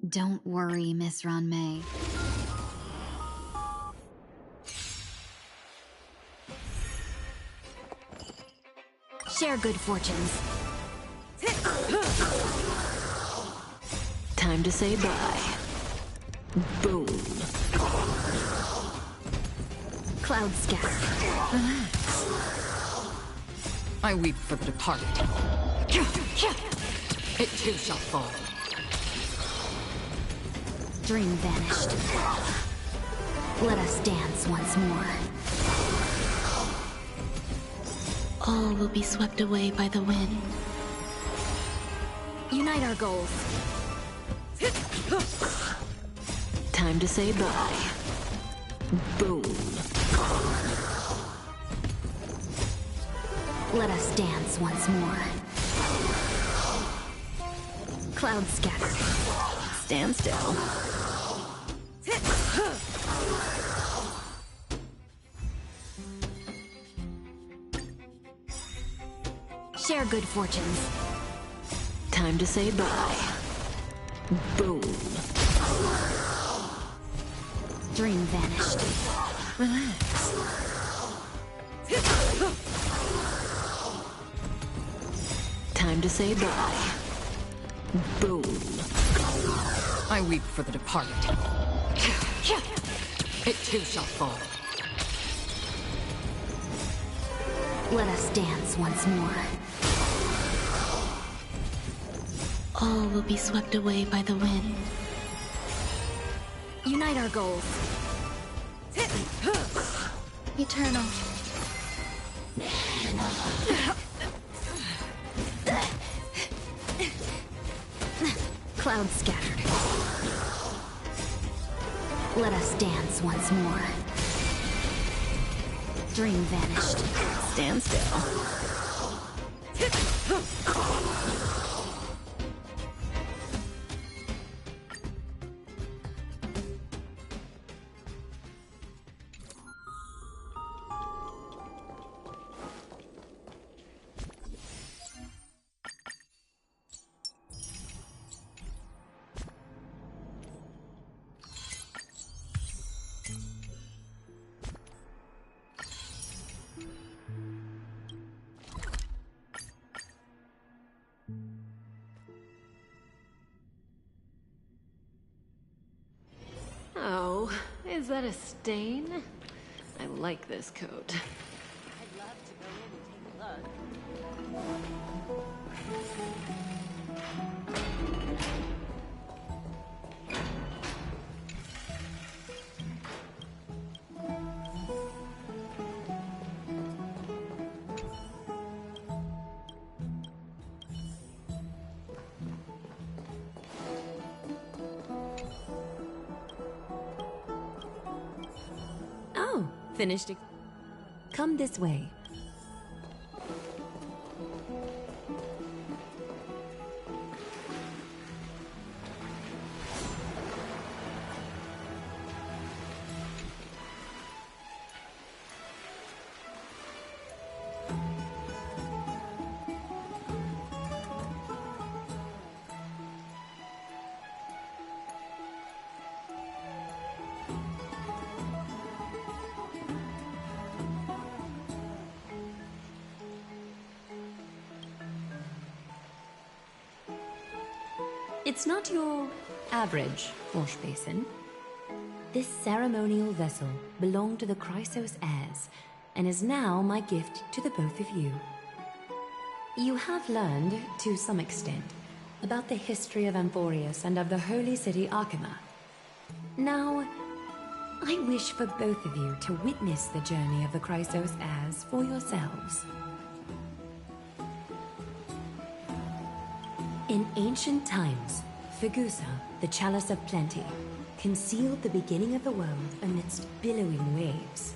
Don't worry, Miss Ranmei. Share good fortunes. Time to say bye. Boom. Cloud scatter. Relax. I weep for the departed. It too shall fall. Dream vanished. Let us dance once more. All will be swept away by the wind. Unite our goals. Time to say bye. Boom. Let us dance once more. Cloud scattered. Stand still. Share good fortunes. Time to say bye. Boom. Dream vanished. Relax. Time to say bye. Boom. I weep for the departed. It too shall fall. Let us dance once more. All will be swept away by the wind. Unite our goals. Eternal. Cloud scattered. Let us dance once more. Dream vanished. Stand still. Oh, is that a stain? I like this coat. I'd love to go in and take a look. Oh, finished. Come this way. It's not your average wash basin. This ceremonial vessel belonged to the Chrysos heirs and is now my gift to the both of you. You have learned, to some extent, about the history of Amphorius and of the holy city Archima. Now, I wish for both of you to witness the journey of the Chrysos heirs for yourselves. In ancient times, Fegusa, the Chalice of Plenty, concealed the beginning of the world amidst billowing waves.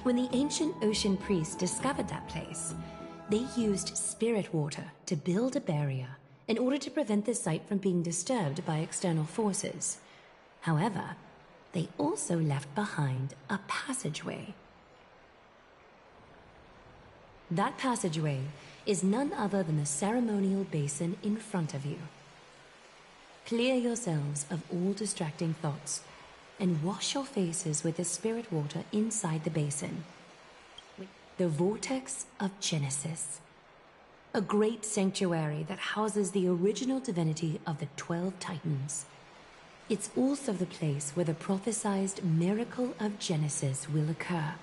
When the ancient ocean priests discovered that place, they used spirit water to build a barrier in order to prevent the site from being disturbed by external forces. However, they also left behind a passageway. That passageway is none other than the ceremonial basin in front of you. Clear yourselves of all distracting thoughts, and wash your faces with the spirit water inside the basin. The Vortex of Genesis. A great sanctuary that houses the original divinity of the 12 Titans. It's also the place where the prophesied miracle of Genesis will occur.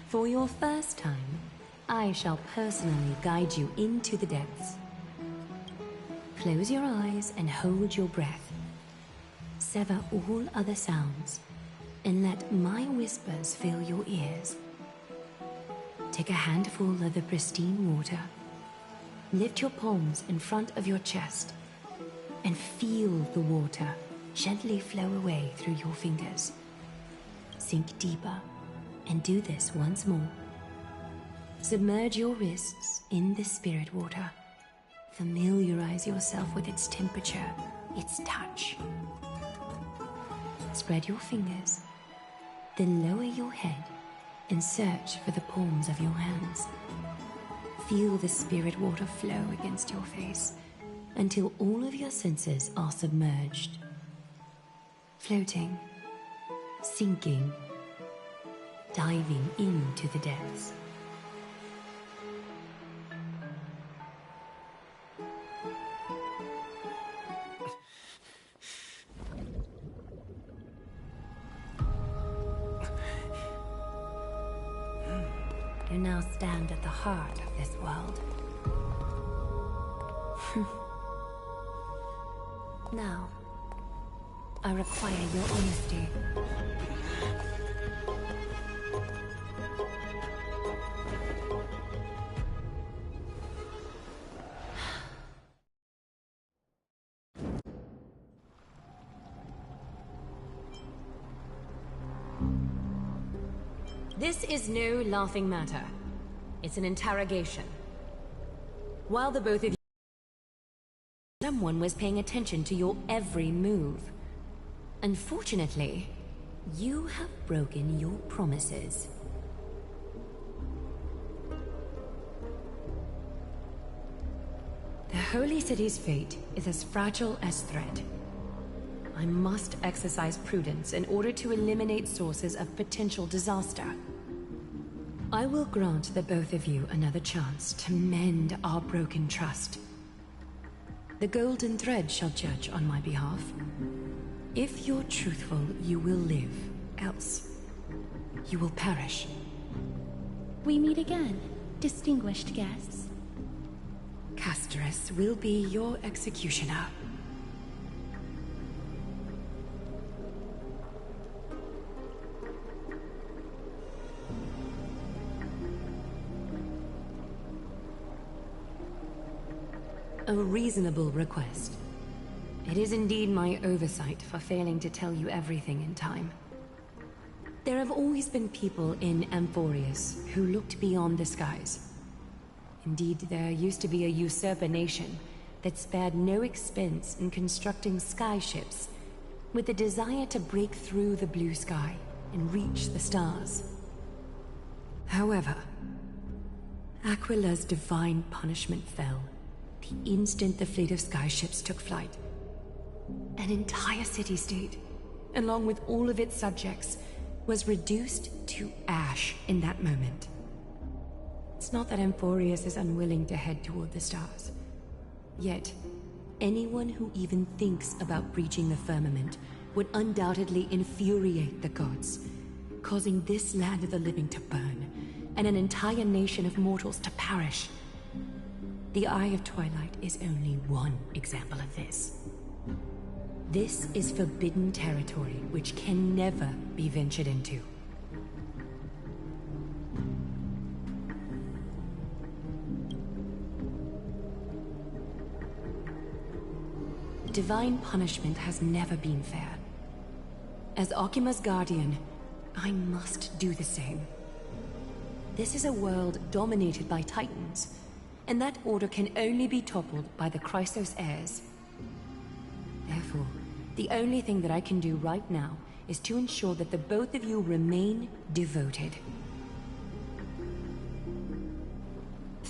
For your first time, I shall personally guide you into the depths. Close your eyes and hold your breath. Sever all other sounds, and let my whispers fill your ears. Take a handful of the pristine water. Lift your palms in front of your chest, and feel the water gently flow away through your fingers. Sink deeper, and do this once more. Submerge your wrists in the spirit water. Familiarize yourself with its temperature, its touch. Spread your fingers, then lower your head and search for the palms of your hands. Feel the spirit water flow against your face until all of your senses are submerged. Floating, sinking, diving into the depths. You now stand at the heart of this world. Now, I require your honesty. This is no laughing matter. It's an interrogation. While the both of you... Someone was paying attention to your every move. Unfortunately, you have broken your promises. The Holy City's fate is as fragile as thread. I must exercise prudence in order to eliminate sources of potential disaster. I will grant the both of you another chance to mend our broken trust. The golden thread shall judge on my behalf. If you're truthful, you will live. Else, you will perish. We meet again, distinguished guests. Casterus will be your executioner. A reasonable request. It is indeed my oversight for failing to tell you everything in time. There have always been people in Amphorius who looked beyond the skies. Indeed, there used to be a usurper nation that spared no expense in constructing skyships with the desire to break through the blue sky and reach the stars. However, Aquila's divine punishment fell the instant the fleet of skyships took flight. An entire city-state, along with all of its subjects, was reduced to ash in that moment. It's not that Amphorius is unwilling to head toward the stars. Yet, anyone who even thinks about breaching the firmament would undoubtedly infuriate the gods, causing this land of the living to burn, and an entire nation of mortals to perish. The Eye of Twilight is only one example of this. This is forbidden territory which can never be ventured into. Divine punishment has never been fair. As Okima's guardian, I must do the same. This is a world dominated by Titans, and that order can only be toppled by the Chrysos heirs. Therefore, the only thing that I can do right now is to ensure that the both of you remain devoted.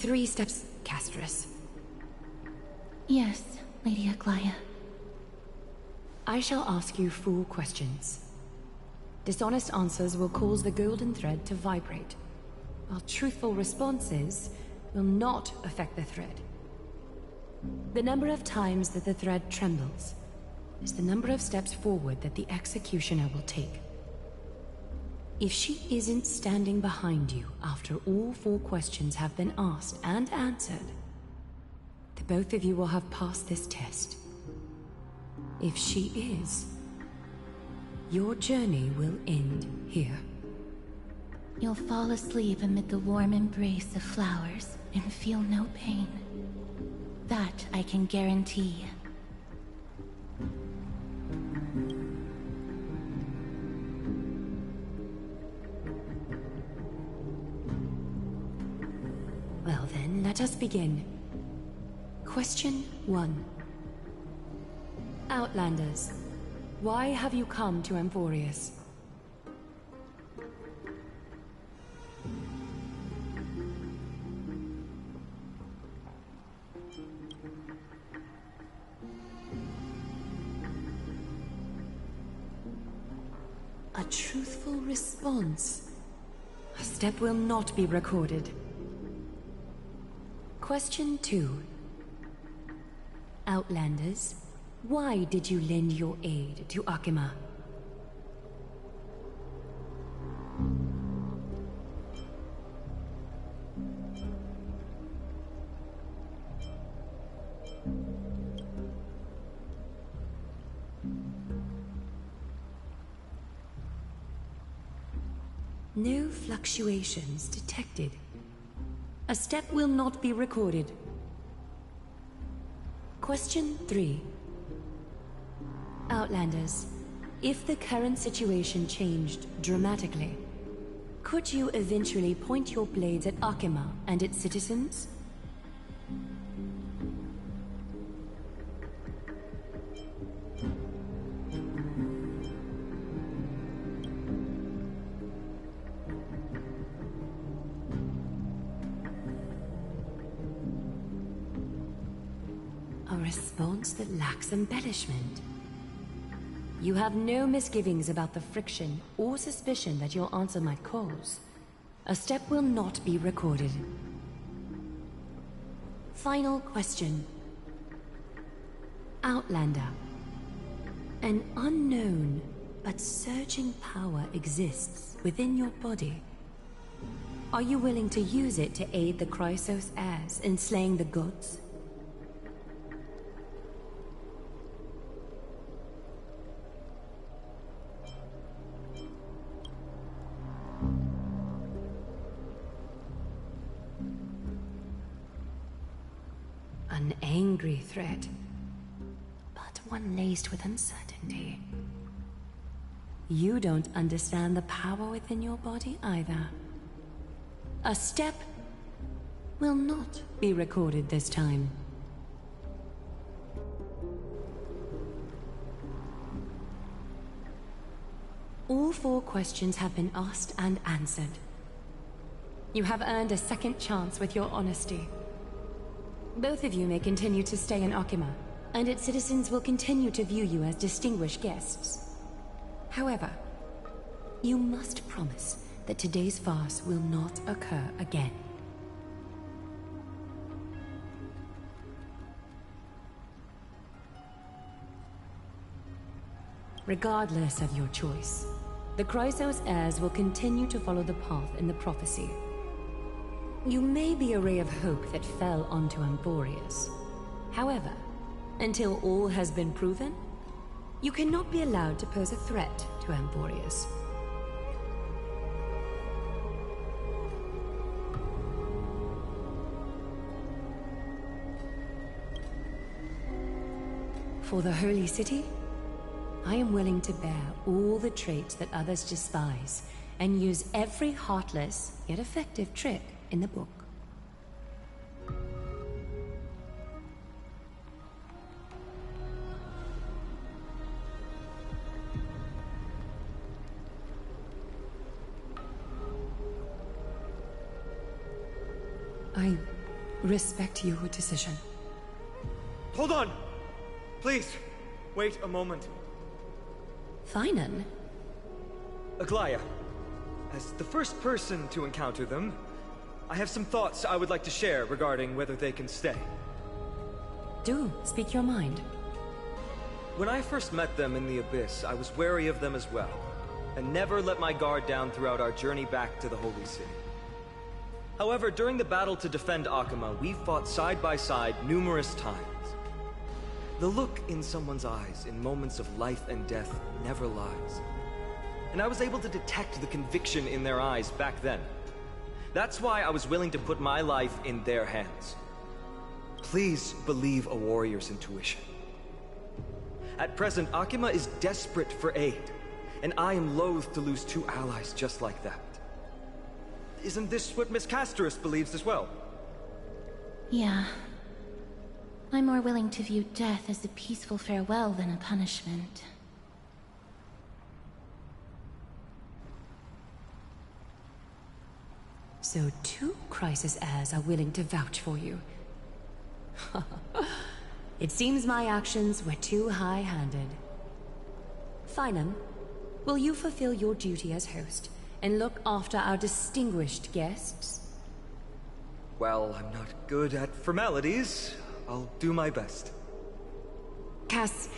3 steps, Castress. Yes, Lady Aglaia. I shall ask you 4 questions. Dishonest answers will cause the golden thread to vibrate, while truthful responses will not affect the thread. The number of times that the thread trembles is the number of steps forward that the executioner will take. If she isn't standing behind you after all 4 questions have been asked and answered, the both of you will have passed this test. If she is, your journey will end here. You'll fall asleep amid the warm embrace of flowers and feel no pain. That I can guarantee. Well then, let us begin. Question 1. Outlanders, why have you come to Amphorius? A truthful response. A step will not be recorded. Question 2. Outlanders, why did you lend your aid to Akima? No fluctuations detected. A step will not be recorded. Question 3. Outlanders, if the current situation changed dramatically, could you eventually point your blades at Akima and its citizens? A response that lacks embellishment. You have no misgivings about the friction or suspicion that your answer might cause. A step will not be recorded. Final question. Outlander. An unknown but surging power exists within your body. Are you willing to use it to aid the Chrysos heirs in slaying the gods? An angry threat, but one laced with uncertainty. You don't understand the power within your body either. A step will not be recorded this time. All 4 questions have been asked and answered. You have earned a second chance with your honesty. Both of you may continue to stay in Akima, and its citizens will continue to view you as distinguished guests. However, you must promise that today's farce will not occur again. Regardless of your choice, the Chrysos heirs will continue to follow the path in the prophecy. You may be a ray of hope that fell onto Amphorius. However, until all has been proven, you cannot be allowed to pose a threat to Amphorius. For the Holy City, I am willing to bear all the traits that others despise and use every heartless yet effective trick in the book. I respect your decision. Hold on! Please, wait a moment. Finan? Aglaya, as the first person to encounter them, I have some thoughts I would like to share regarding whether they can stay. Do speak your mind. When I first met them in the Abyss, I was wary of them as well, and never let my guard down throughout our journey back to the Holy City. However, during the battle to defend Akama, we fought side by side numerous times. The look in someone's eyes in moments of life and death never lies. And I was able to detect the conviction in their eyes back then. That's why I was willing to put my life in their hands. Please believe a warrior's intuition. At present, Akima is desperate for aid, and I am loath to lose two allies just like that. Isn't this what Miss Casterus believes as well? Yeah. I'm more willing to view death as a peaceful farewell than a punishment. So 2 Crisis heirs are willing to vouch for you. It seems my actions were too high-handed. Finan, will you fulfill your duty as host and look after our distinguished guests? Well, I'm not good at formalities. I'll do my best. Cass...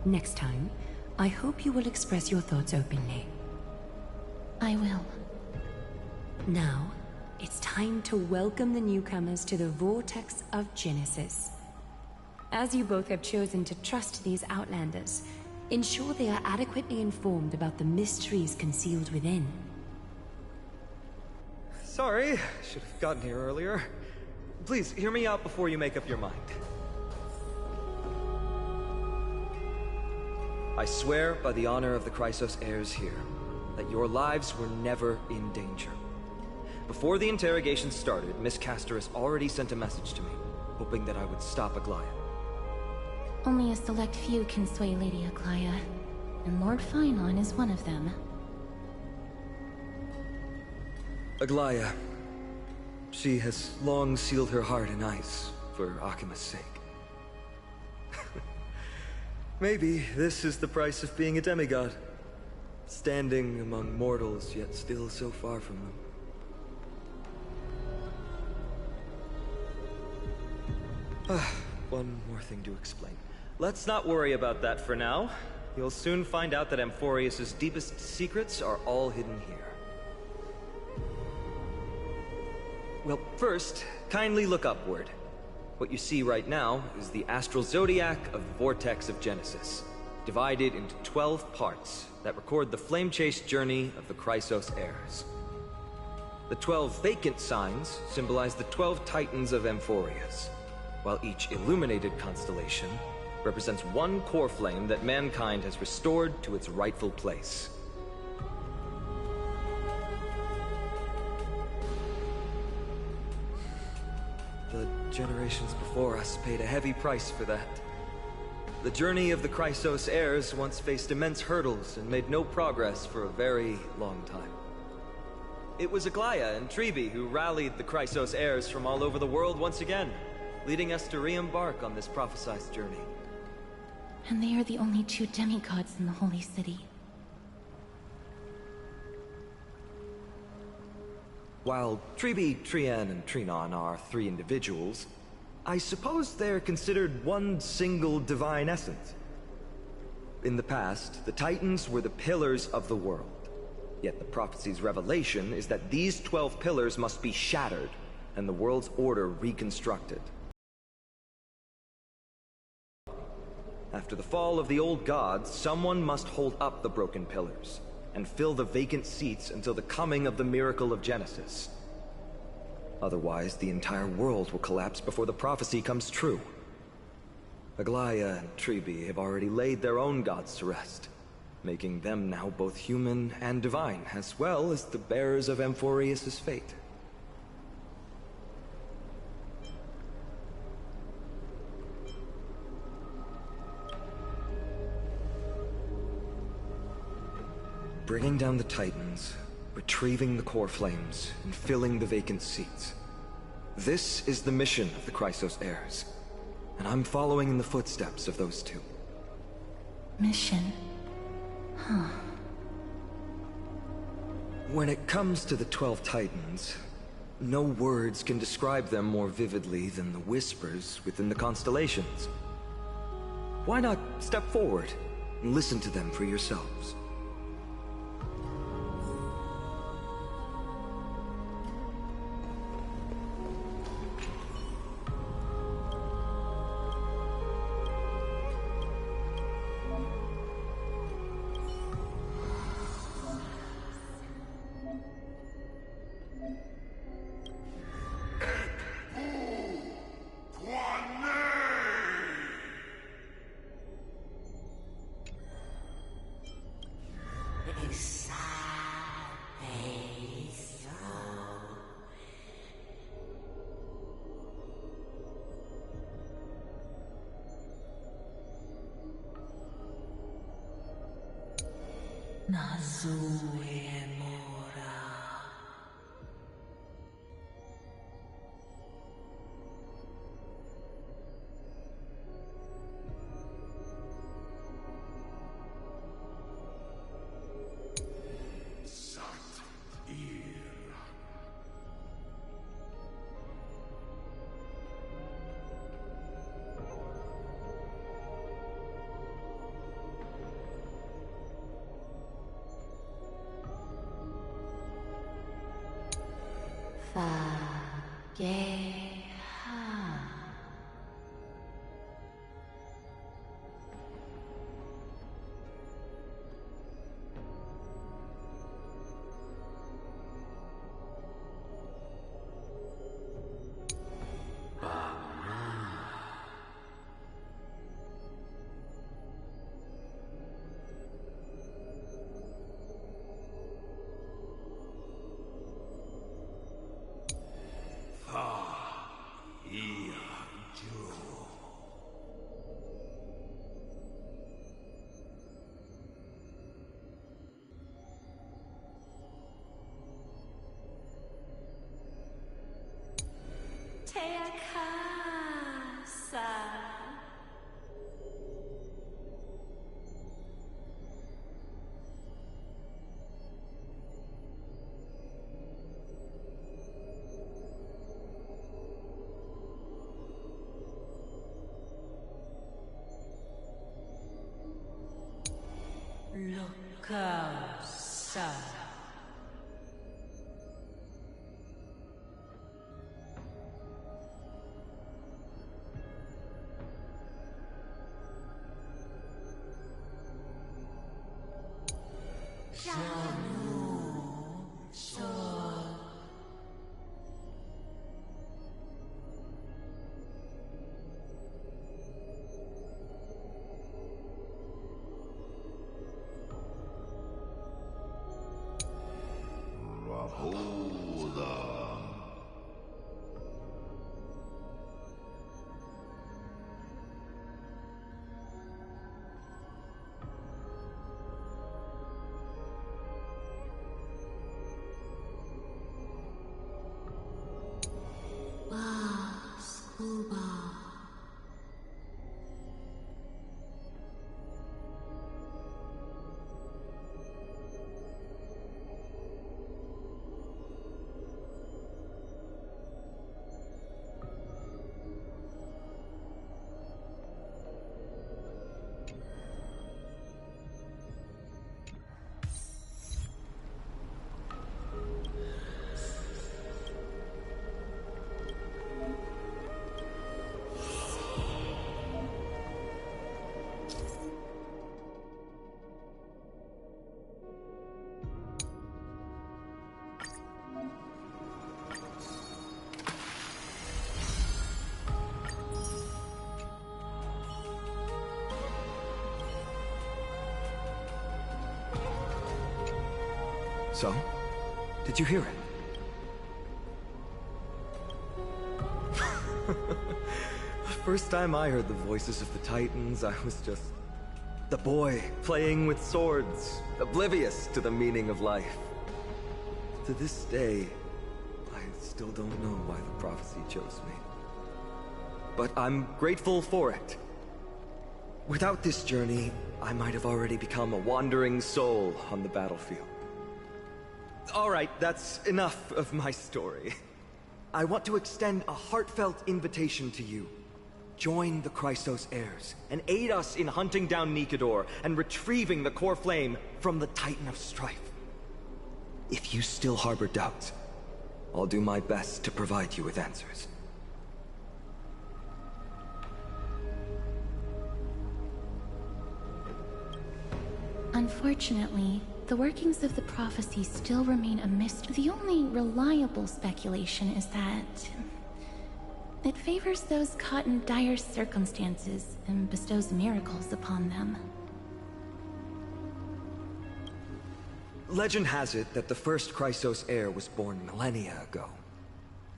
Next time, I hope you will express your thoughts openly. I will. Now, it's time to welcome the newcomers to the Vortex of Genesis. As you both have chosen to trust these Outlanders, ensure they are adequately informed about the mysteries concealed within. Sorry, should have gotten here earlier. Please, hear me out before you make up your mind. I swear by the honor of the Chrysos heirs here, that your lives were never in danger. Before the interrogation started, Miss Casterus already sent a message to me, hoping that I would stop Aglaya. Only a select few can sway Lady Aglaya, and Lord Finon is one of them. Aglaya. She has long sealed her heart in ice for Akima's sake. Maybe this is the price of being a demigod. Standing among mortals, yet still so far from them. One more thing to explain. Let's not worry about that for now. You'll soon find out that Amphorius's deepest secrets are all hidden here. Well, first, kindly look upward. What you see right now is the astral zodiac of the Vortex of Genesis, divided into 12 parts that record the flame-chased journey of the Chrysos heirs. The 12 vacant signs symbolize the 12 titans of Amphorius, while each illuminated constellation represents one core flame that mankind has restored to its rightful place. The generations before us paid a heavy price for that. The journey of the Chrysos heirs once faced immense hurdles and made no progress for a very long time. It was Aglaya and Tribi who rallied the Chrysos heirs from all over the world once again, leading us to re-embark on this prophesized journey. And they are the only 2 demigods in the Holy City. While Tribi, Trian, and Trinon are 3 individuals, I suppose they're considered one single divine essence. In the past, the Titans were the pillars of the world. Yet the prophecy's revelation is that these 12 pillars must be shattered, and the world's order reconstructed. After the fall of the old gods, someone must hold up the broken pillars and fill the vacant seats until the coming of the miracle of Genesis. Otherwise, the entire world will collapse before the prophecy comes true. Aglaya and Tribi have already laid their own gods to rest, making them now both human and divine, as well as the bearers of Amphorius' fate. Bringing down the Titans, retrieving the core flames, and filling the vacant seats. This is the mission of the Chrysos heirs, and I'm following in the footsteps of those two. Mission? Huh. When it comes to the 12 Titans, no words can describe them more vividly than the whispers within the constellations. Why not step forward and listen to them for yourselves? So, did you hear it? The first time I heard the voices of the Titans, I was just the boy playing with swords, oblivious to the meaning of life. To this day, I Still don't know why the prophecy chose me. But I'm grateful for it. Without this journey, I might have already become a wandering soul on the battlefield. Alright, that's enough of my story. I want to extend a heartfelt invitation to you. Join the Chrysos heirs, and aid us in hunting down Nikedor and retrieving the core flame from the Titan of Strife. If you still harbor doubts, I'll do my best to provide you with answers. Unfortunately, the workings of the prophecy still remain a mystery. The only reliable speculation is that it favors those caught in dire circumstances and bestows miracles upon them. Legend has it that the first Chrysos heir was born millennia ago.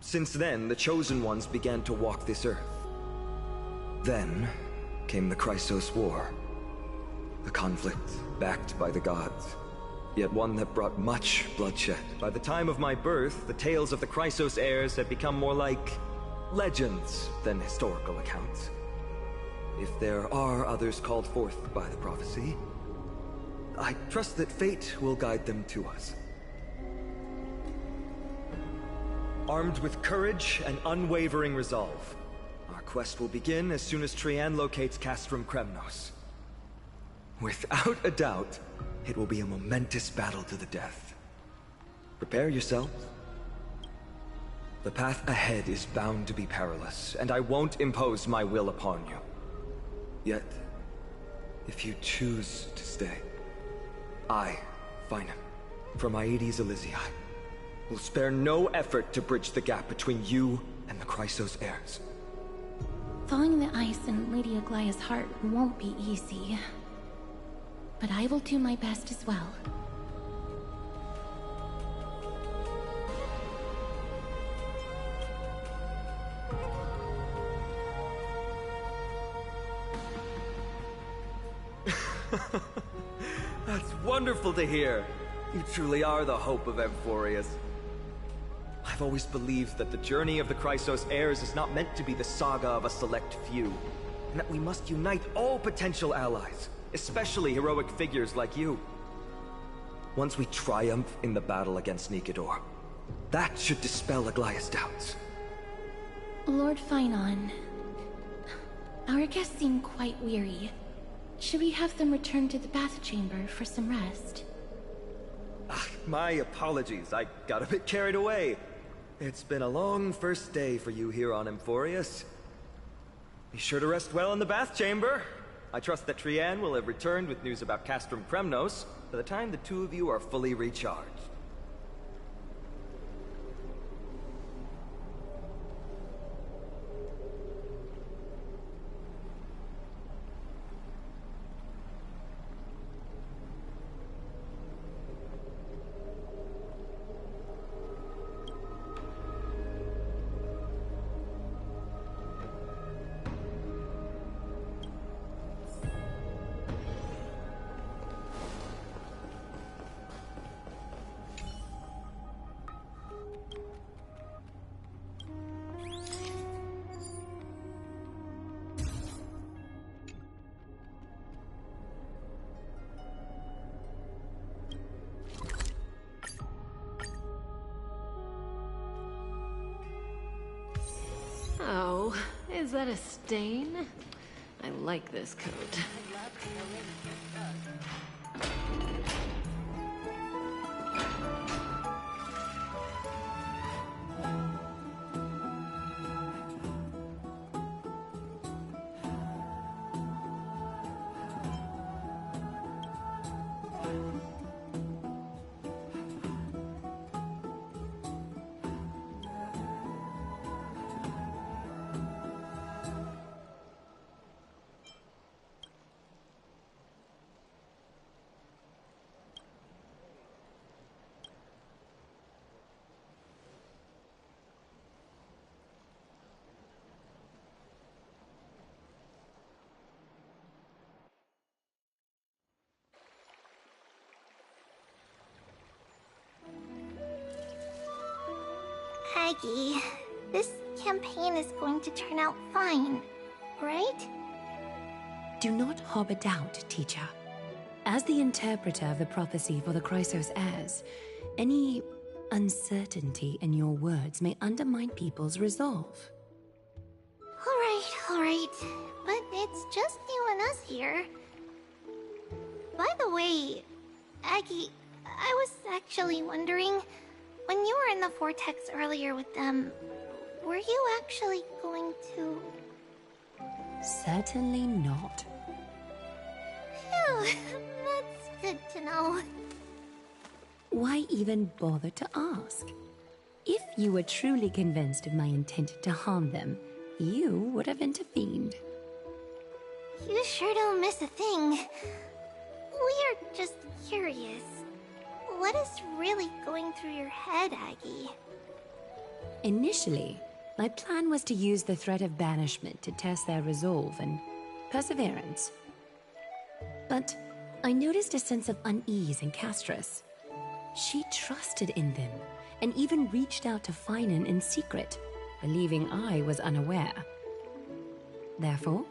Since then, the Chosen Ones began to walk this earth. Then came the Chrysos War. A conflict backed by the gods, yet one that brought much bloodshed. By the time of my birth, the tales of the Chrysos heirs had become more like legends than historical accounts. If there are others called forth by the prophecy, I trust that fate will guide them to us. Armed with courage and unwavering resolve, our quest will begin as soon as Trian locates Castrum Kremnos. Without a doubt, it will be a momentous battle to the death. Prepare yourselves. The path ahead is bound to be perilous, and I won't impose my will upon you. Yet, if you choose to stay, I, Finan, from Aedes Elysiae, will spare no effort to bridge the gap between you and the Chrysos heirs. Thawing the ice in Lady Aglaya's heart won't be easy. But I will do my best as well. That's wonderful to hear. You truly are the hope of Amphorius. I've always believed that the journey of the Chrysos heirs is not meant to be the saga of a select few, and that we must unite all potential allies, especially heroic figures like you. Once we triumph in the battle against Nikedor, that should dispel Aglaya's doubts. Lord Finan, our guests seem quite weary. Should we have them return to the bath chamber for some rest? My apologies, I got a bit carried away. It's been a long first day for you here on Amphorius. Be sure to rest well in the bath chamber. I trust that Trian will have returned with news about Castrum Kremnos by the time the two of you are fully recharged. Oh, is that a stain? I like this coat. Aggie, this campaign is going to turn out fine, right? Do not harbor doubt, teacher. As the interpreter of the prophecy for the Chrysos heirs, any uncertainty in your words may undermine people's resolve. Alright. But it's just you and us here. By the way, Aggie, I was actually wondering, when you were in the vortex earlier with them, were you actually going to... Certainly not. Phew, that's good to know. Why even bother to ask? If you were truly convinced of my intent to harm them, you would have intervened. You sure don't miss a thing. We're just curious. What is really going through your head, Aggie? Initially, my plan was to use the threat of banishment to test their resolve and perseverance. But I noticed a sense of unease in Castris. She trusted in them, and even reached out to Finan in secret, believing I was unaware. Therefore,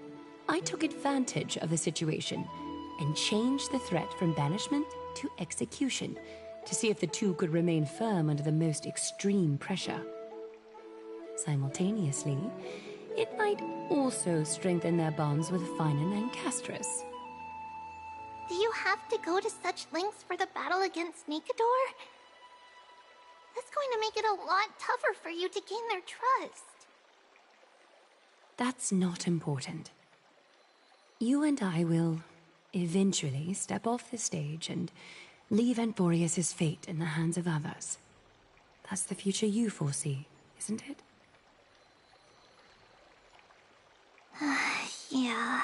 I took advantage of the situation and changed the threat from banishment to execution to see if the two could remain firm under the most extreme pressure. Simultaneously, it might also strengthen their bonds with Finan and Castris. Do you have to go to such lengths for the battle against Nikador? That's going to make it a lot tougher for you to gain their trust. That's not important. You and I will eventually step off the stage and leave Anthorius' fate in the hands of others. That's the future you foresee, isn't it? Yeah.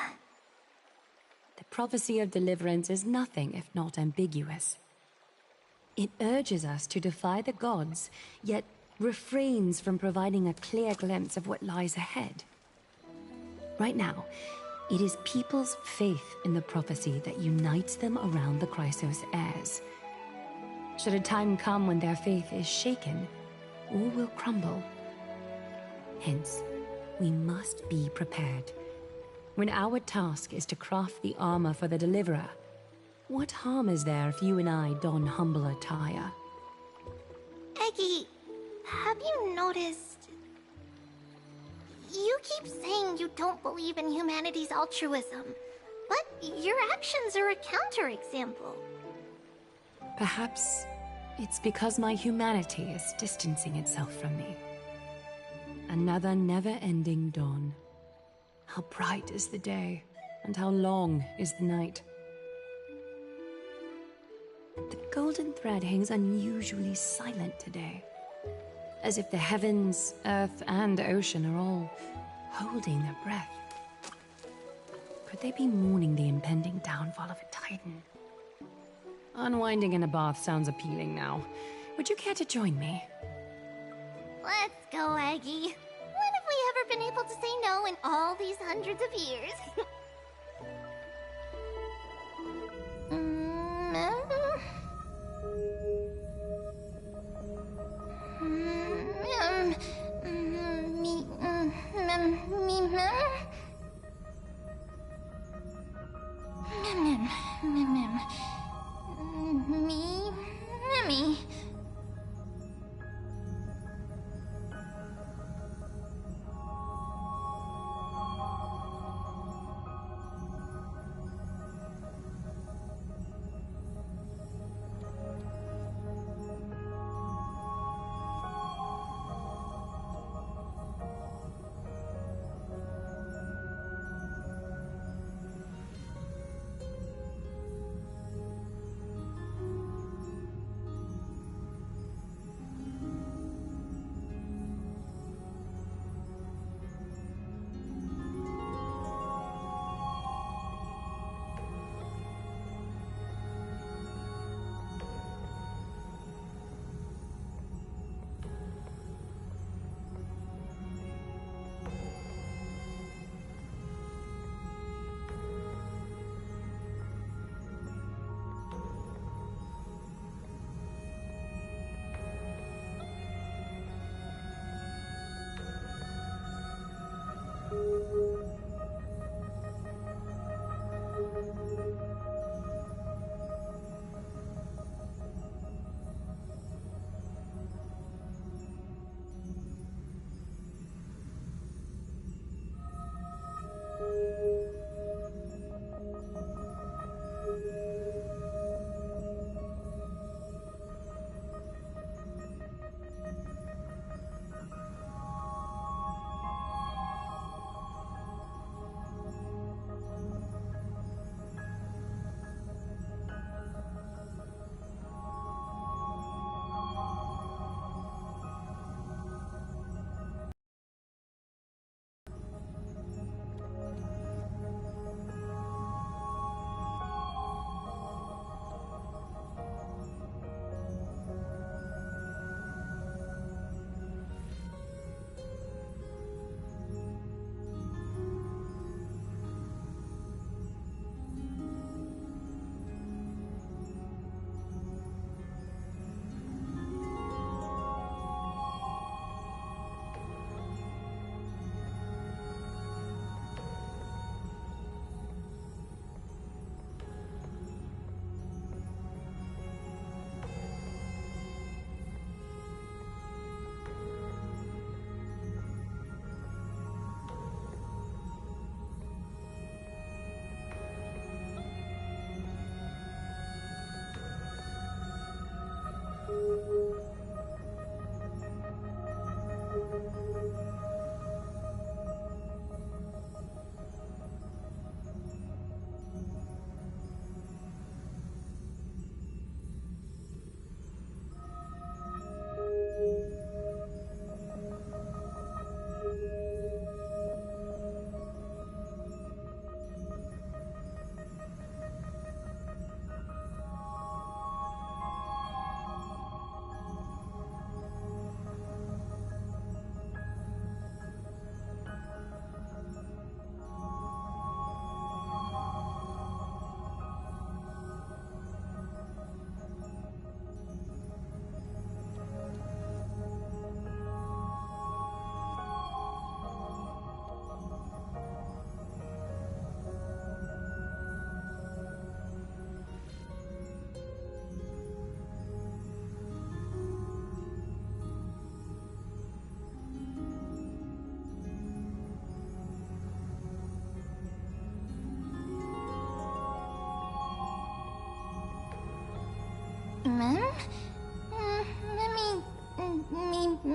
The prophecy of deliverance is nothing if not ambiguous. It urges us to defy the gods, yet refrains from providing a clear glimpse of what lies ahead. Right now, it is people's faith in the prophecy that unites them around the Chrysos heirs. Should a time come when their faith is shaken, all will crumble. Hence, we must be prepared. When our task is to craft the armor for the Deliverer, what harm is there if you and I don humble attire? Eggie, have you noticed... You keep saying you don't believe in humanity's altruism, but your actions are a counterexample. Perhaps it's because my humanity is distancing itself from me. Another never-ending dawn. How bright is the day, and how long is the night. The golden thread hangs unusually silent today, as if the heavens, earth, and ocean are all holding their breath. Could they be mourning the impending downfall of a titan? Unwinding in a bath sounds appealing now. Would you care to join me? Let's go, Aggie. When have we ever been able to say no in all these hundreds of years? Me.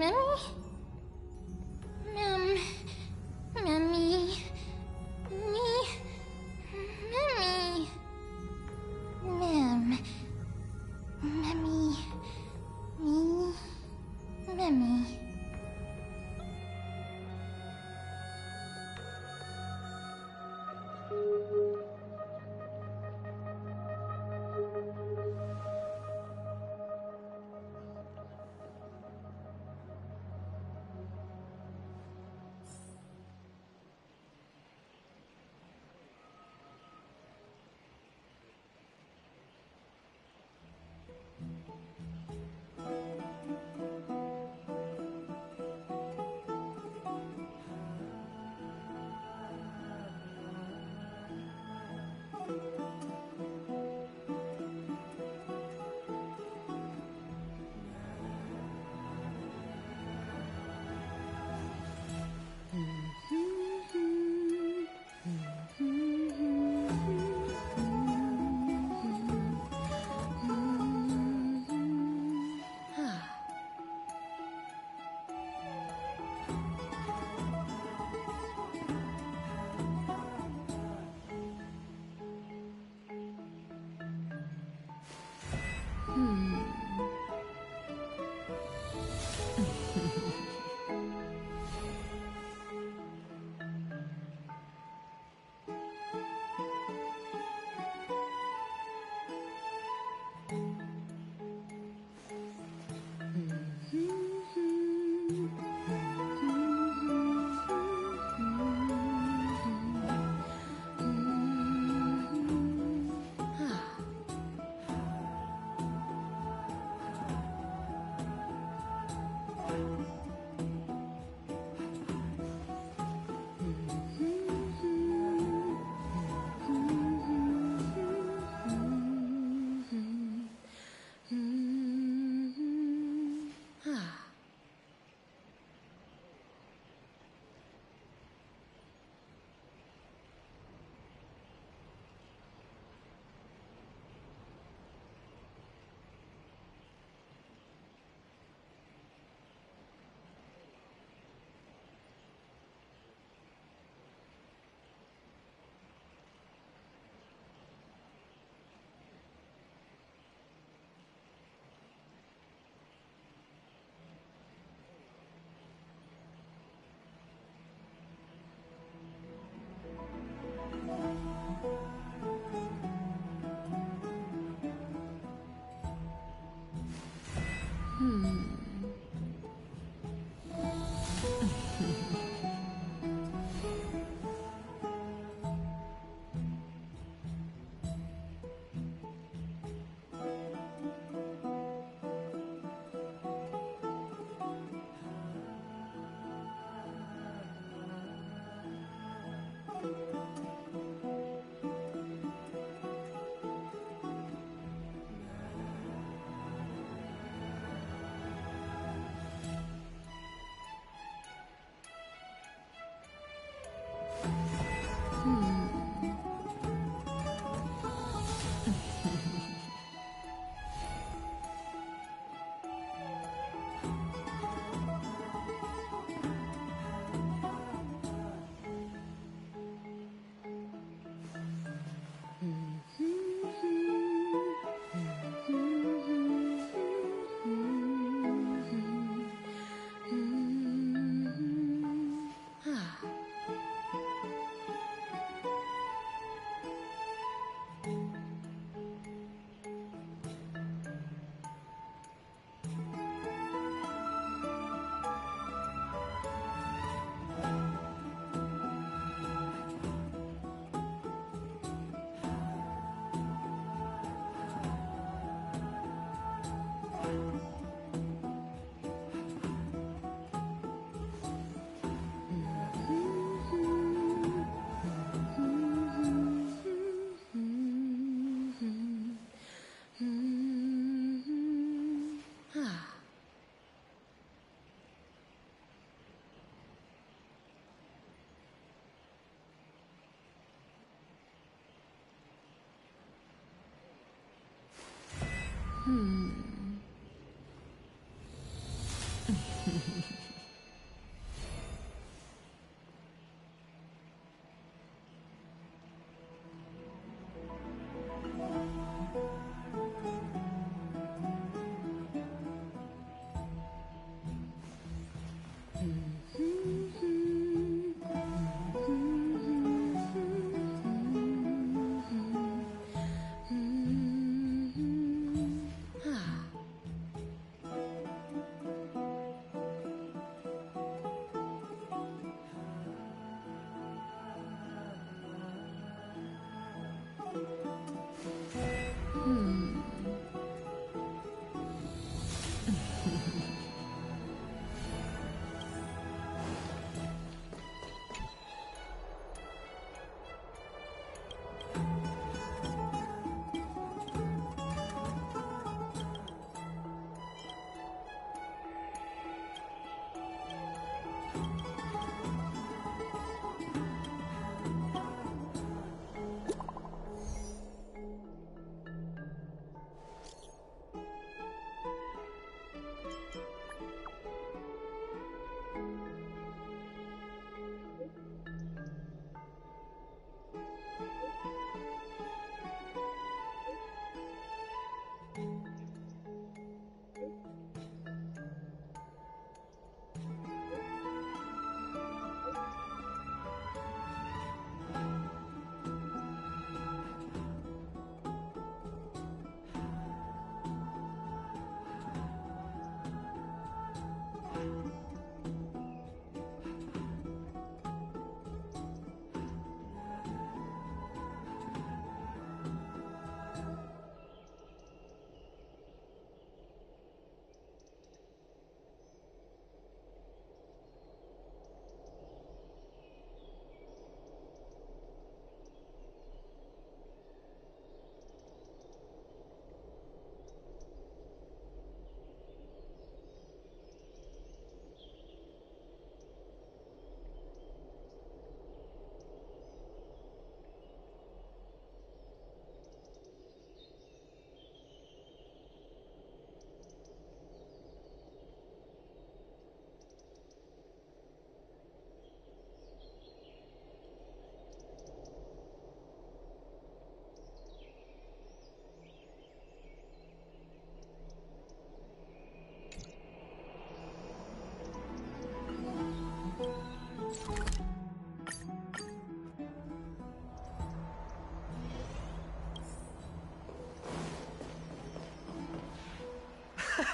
Memmy? Memmy. Me. Memmy. Mem. Memmy. Me. Memmy.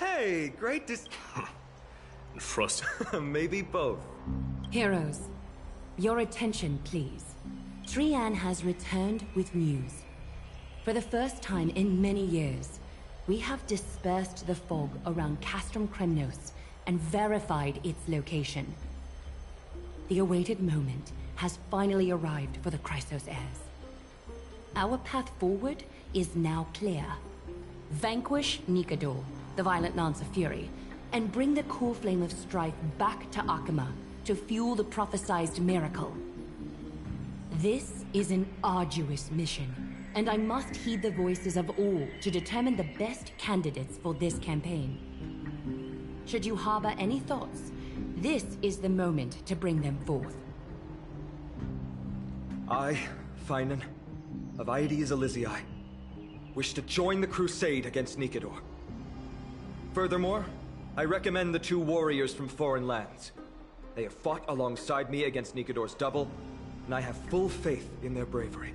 Hey, great Frost. Maybe both. Heroes, your attention, please. Trian has returned with news. For the first time in many years, we have dispersed the fog around Castrum Kremnos and verified its location. The awaited moment has finally arrived for the Chrysos heirs. Our path forward is now clear. Vanquish Nikador, the Violent Lance of Fury, and bring the core flame of strife back to Akama to fuel the prophesized miracle. This is an arduous mission, and I must heed the voices of all to determine the best candidates for this campaign. Should you harbor any thoughts, this is the moment to bring them forth. I, Finan, of Aedes Elysiae, wish to join the crusade against Nikador. Furthermore, I recommend the two warriors from foreign lands. They have fought alongside me against Nikador's double, and I have full faith in their bravery.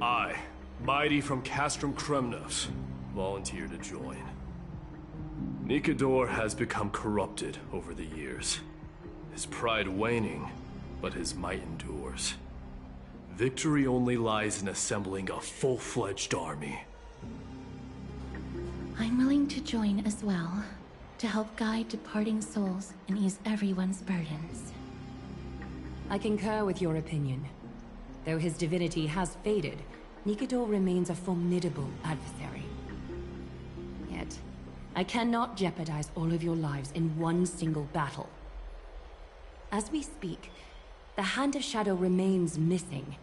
I, Mighty from Castrum Kremnos, volunteer to join. Nikador has become corrupted over the years. His pride waning, but his might endures. Victory only lies in assembling a full-fledged army. I'm willing to join as well, to help guide departing souls and ease everyone's burdens. I concur with your opinion. Though his divinity has faded, Nikador remains a formidable adversary. Yet, I cannot jeopardize all of your lives in one single battle. As we speak, the Hand of Shadow remains missing.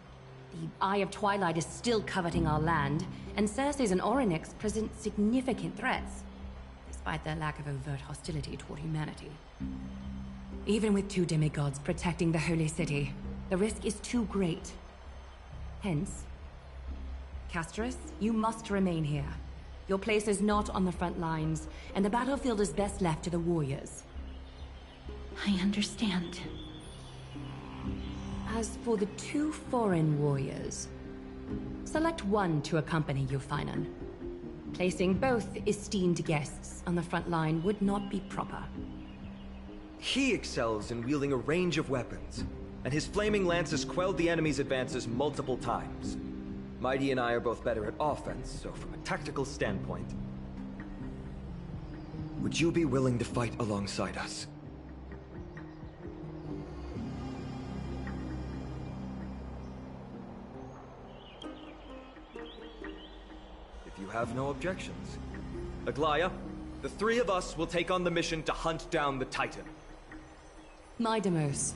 The Eye of Twilight is still coveting our land, and Circes and Orynyx present significant threats, despite their lack of overt hostility toward humanity. Even with 2 demigods protecting the Holy City, the risk is too great. Hence, Castris, you must remain here. Your place is not on the front lines, and the battlefield is best left to the warriors. I understand. As for the 2 foreign warriors, select one to accompany you, Finan. Placing both esteemed guests on the front line would not be proper. He excels in wielding a range of weapons, and his flaming lance has quelled the enemy's advances multiple times. Mighty and I are both better at offense, so from a tactical standpoint... Would you be willing to fight alongside us? If you have no objections. Aglaya, the 3 of us will take on the mission to hunt down the Titan. Mydamos,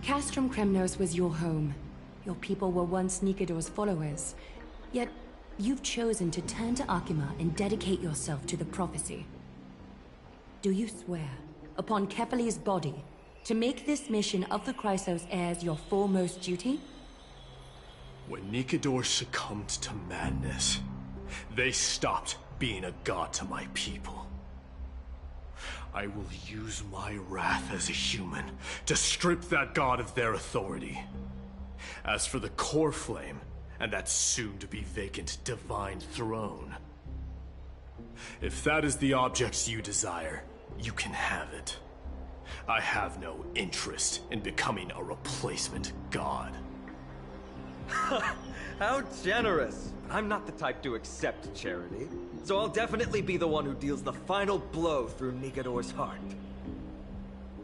Castrum Kremnos was your home. Your people were once Nikador's followers. Yet, you've chosen to turn to Akima and dedicate yourself to the prophecy. Do you swear, upon Kefali's body, to make this mission of the Chrysos heirs your foremost duty? When Nikador succumbed to madness, they stopped being a god to my people. I will use my wrath as a human to strip that god of their authority. As for the core flame, and that soon-to-be vacant divine throne, if that is the object you desire, you can have it. I have no interest in becoming a replacement god. How generous! I'm not the type to accept charity, so I'll definitely be the one who deals the final blow through Nikador's heart.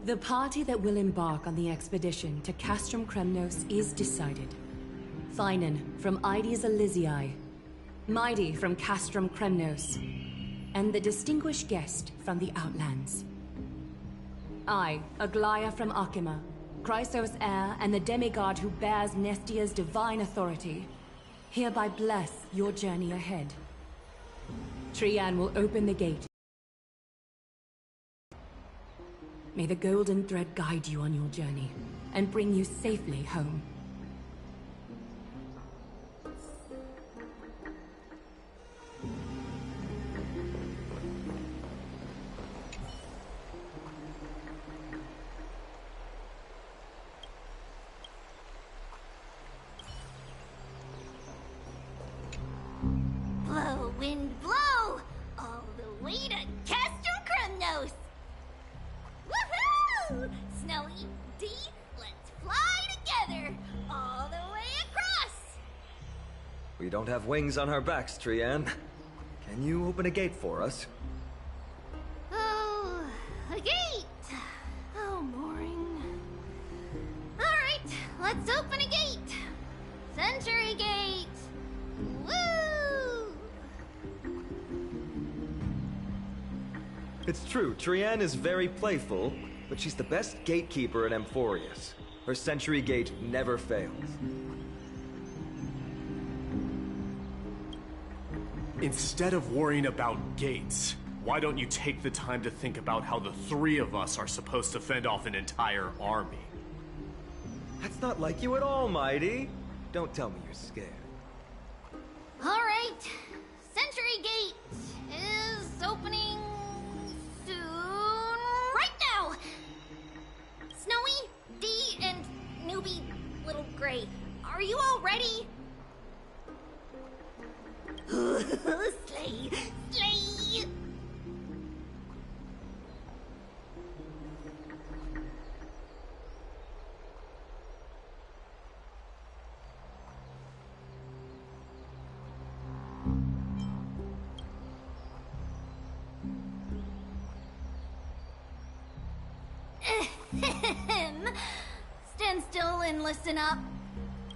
The party that will embark on the expedition to Castrum Kremnos is decided. Finan from Ides Elysiae, Mighty from Castrum Kremnos, and the distinguished guest from the Outlands. I, Aglaya from Akima, Chrysos heir and the demigod who bears Nestia's divine authority, hereby bless your journey ahead. Trian will open the gate. May the golden thread guide you on your journey and bring you safely home. Blow, wind, blow! All the way to Castrum Kremnos! Woohoo! Snowy D, let's fly together! All the way across! We don't have wings on our backs, Trian. Can you open a gate for us? Oh, a gate! Oh, boring. Alright, let's open a gate! Century Gate! Woo! It's true, Trian is very playful, but she's the best gatekeeper in Amphorius. Her Century Gate never fails. Instead of worrying about gates, why don't you take the time to think about how the 3 of us are supposed to fend off an entire army? That's not like you at all, Mighty. Don't tell me you're scared. Alright, Century Gate is opening soon. Right now! Snowy, D, and newbie Little Gray, are you all ready? Slay! Slay! Stand still and listen up.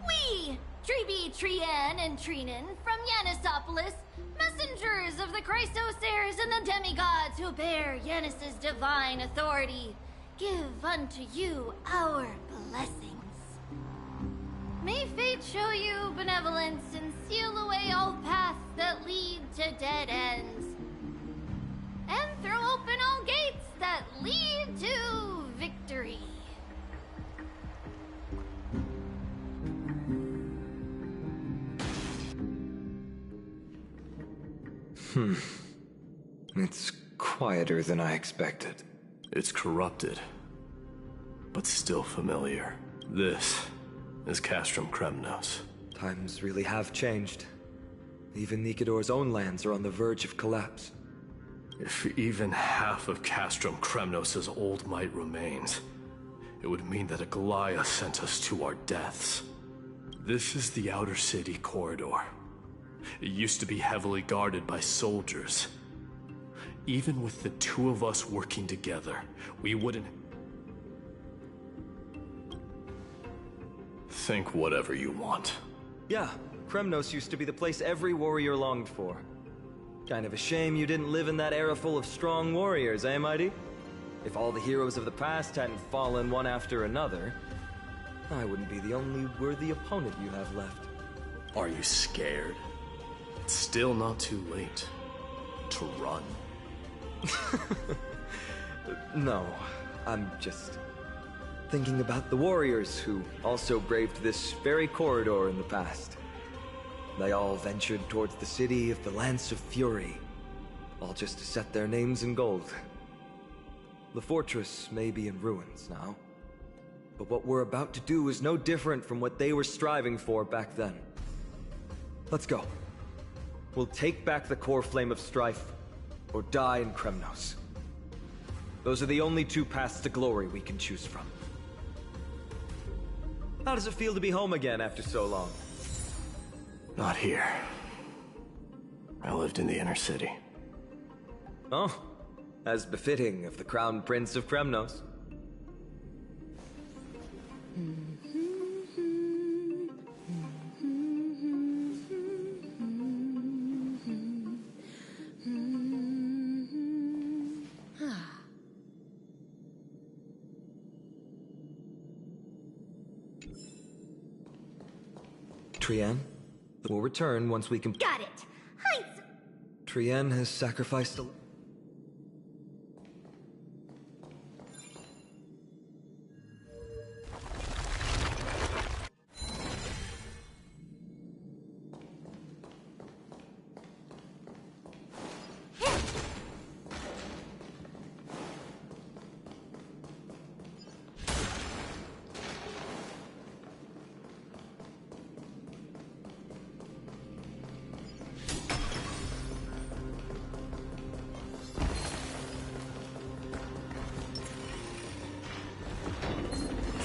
We, Treeby, Trien, and Trinin from Yanisopolis, messengers of the Chrysos heirs and the demigods who bear Yanis's divine authority, give unto you our blessings. May fate show you benevolence and seal away all paths that lead to dead ends. And throw open all gates that lead to victory. It's quieter than I expected. It's corrupted, but still familiar. This is Castrum Kremnos. Times really have changed. Even Nikador's own lands are on the verge of collapse. If even half of Castrum Kremnos' old might remains, it would mean that Aglaya sent us to our deaths. This is the outer city corridor. It used to be heavily guarded by soldiers. Even with the two of us working together, we wouldn't... Think whatever you want. Yeah, Kremnos used to be the place every warrior longed for. Kind of a shame you didn't live in that era full of strong warriors, eh, Mighty? If all the heroes of the past hadn't fallen one after another, I wouldn't be the only worthy opponent you have left. Are you scared? It's still not too late to run. No, I'm just thinking about the warriors who also braved this very corridor in the past. They all ventured towards the city of the Lance of Fury, all just to set their names in gold. The fortress may be in ruins now, but what we're about to do is no different from what they were striving for back then. Let's go. We'll take back the core flame of strife, or die in Kremnos. Those are the only two paths to glory we can choose from. How does it feel to be home again after so long? Not here. I lived in the inner city. Oh, as befitting of the Crown Prince of Kremnos. Trien, we'll return once we can... Got it! Hi! Trien has sacrificed a...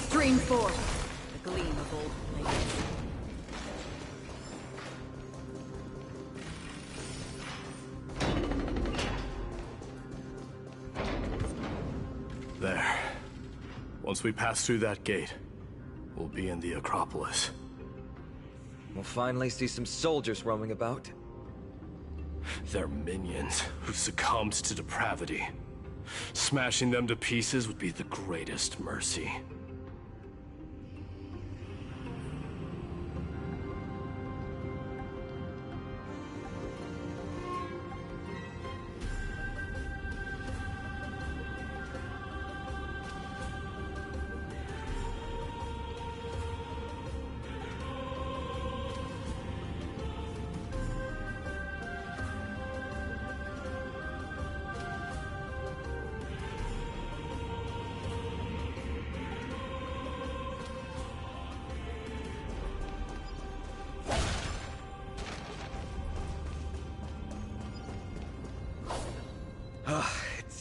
Stream forth, the gleam of old flames. There. Once we pass through that gate, we'll be in the Acropolis. We'll finally see some soldiers roaming about. They're minions who succumbed to depravity. Smashing them to pieces would be the greatest mercy.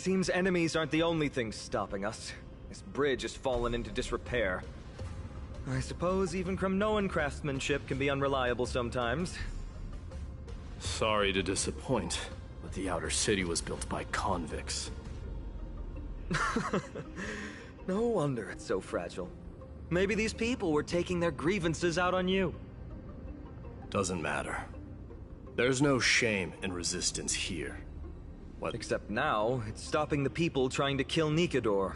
seems enemies aren't the only things stopping us. This bridge has fallen into disrepair. I suppose even Kremnoan craftsmanship can be unreliable sometimes. Sorry to disappoint, but the outer city was built by convicts. No wonder it's so fragile. Maybe these people were taking their grievances out on you. Doesn't matter. There's no shame in resistance here. What? Except now, it's stopping the people trying to kill Nikador.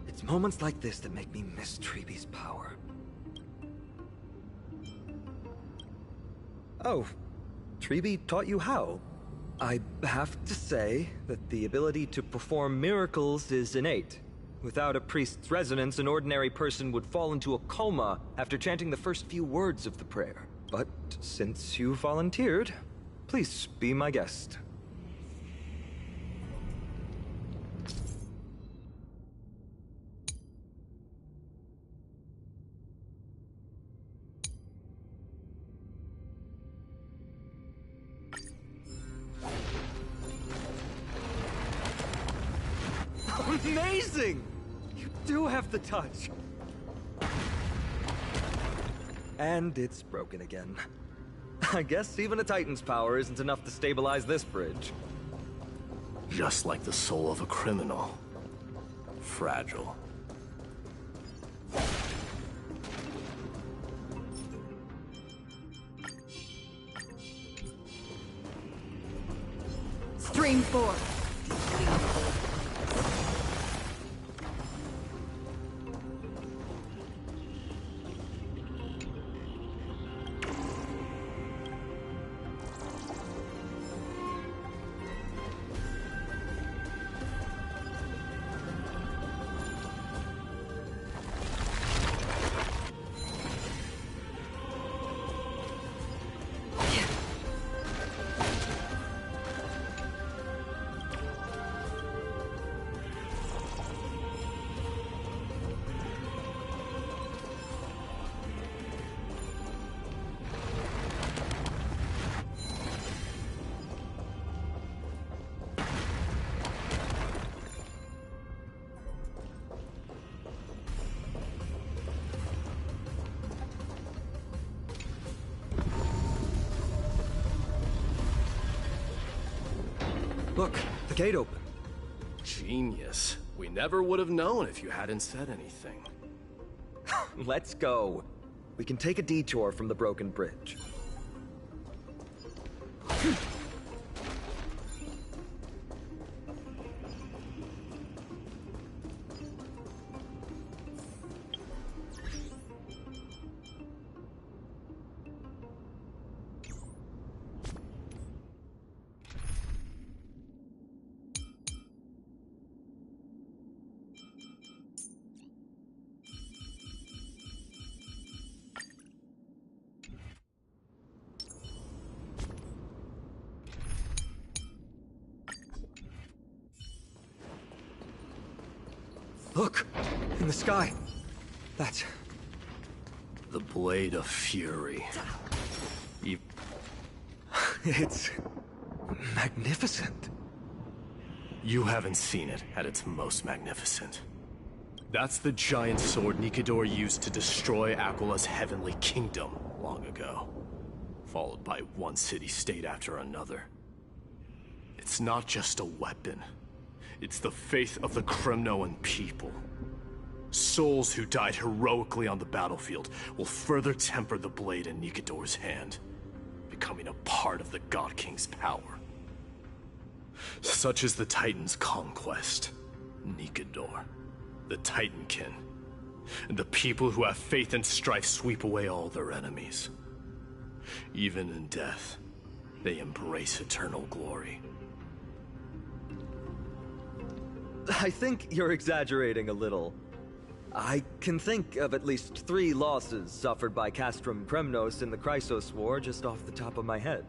It's moments like this that make me miss Treeby's power. Oh, Treeby taught you how? I have to say that the ability to perform miracles is innate. Without a priest's resonance, an ordinary person would fall into a coma after chanting the first few words of the prayer. But since you volunteered, please be my guest. Amazing! You do have the touch. And it's broken again. I guess even a Titan's power isn't enough to stabilize this bridge. Just like the soul of a criminal. Fragile. Stream 4. Look, the gate open. Genius. We never would have known if you hadn't said anything. Let's go. We can take a detour from the broken bridge. Look! In the sky! That's... The Blade of Fury. It's... magnificent. You haven't seen it at its most magnificent. That's the giant sword Nikador used to destroy Aquala's heavenly kingdom long ago. Followed by one city-state after another. It's not just a weapon. It's the faith of the Kremnoan people. Souls who died heroically on the battlefield will further temper the blade in Nikador's hand, becoming a part of the God King's power. Such is the Titan's conquest. Nikador, the Titankin, and the people who have faith and strife sweep away all their enemies. Even in death, they embrace eternal glory. I think you're exaggerating a little. I can think of at least 3 losses suffered by Castrum Kremnos in the Chrysos War just off the top of my head.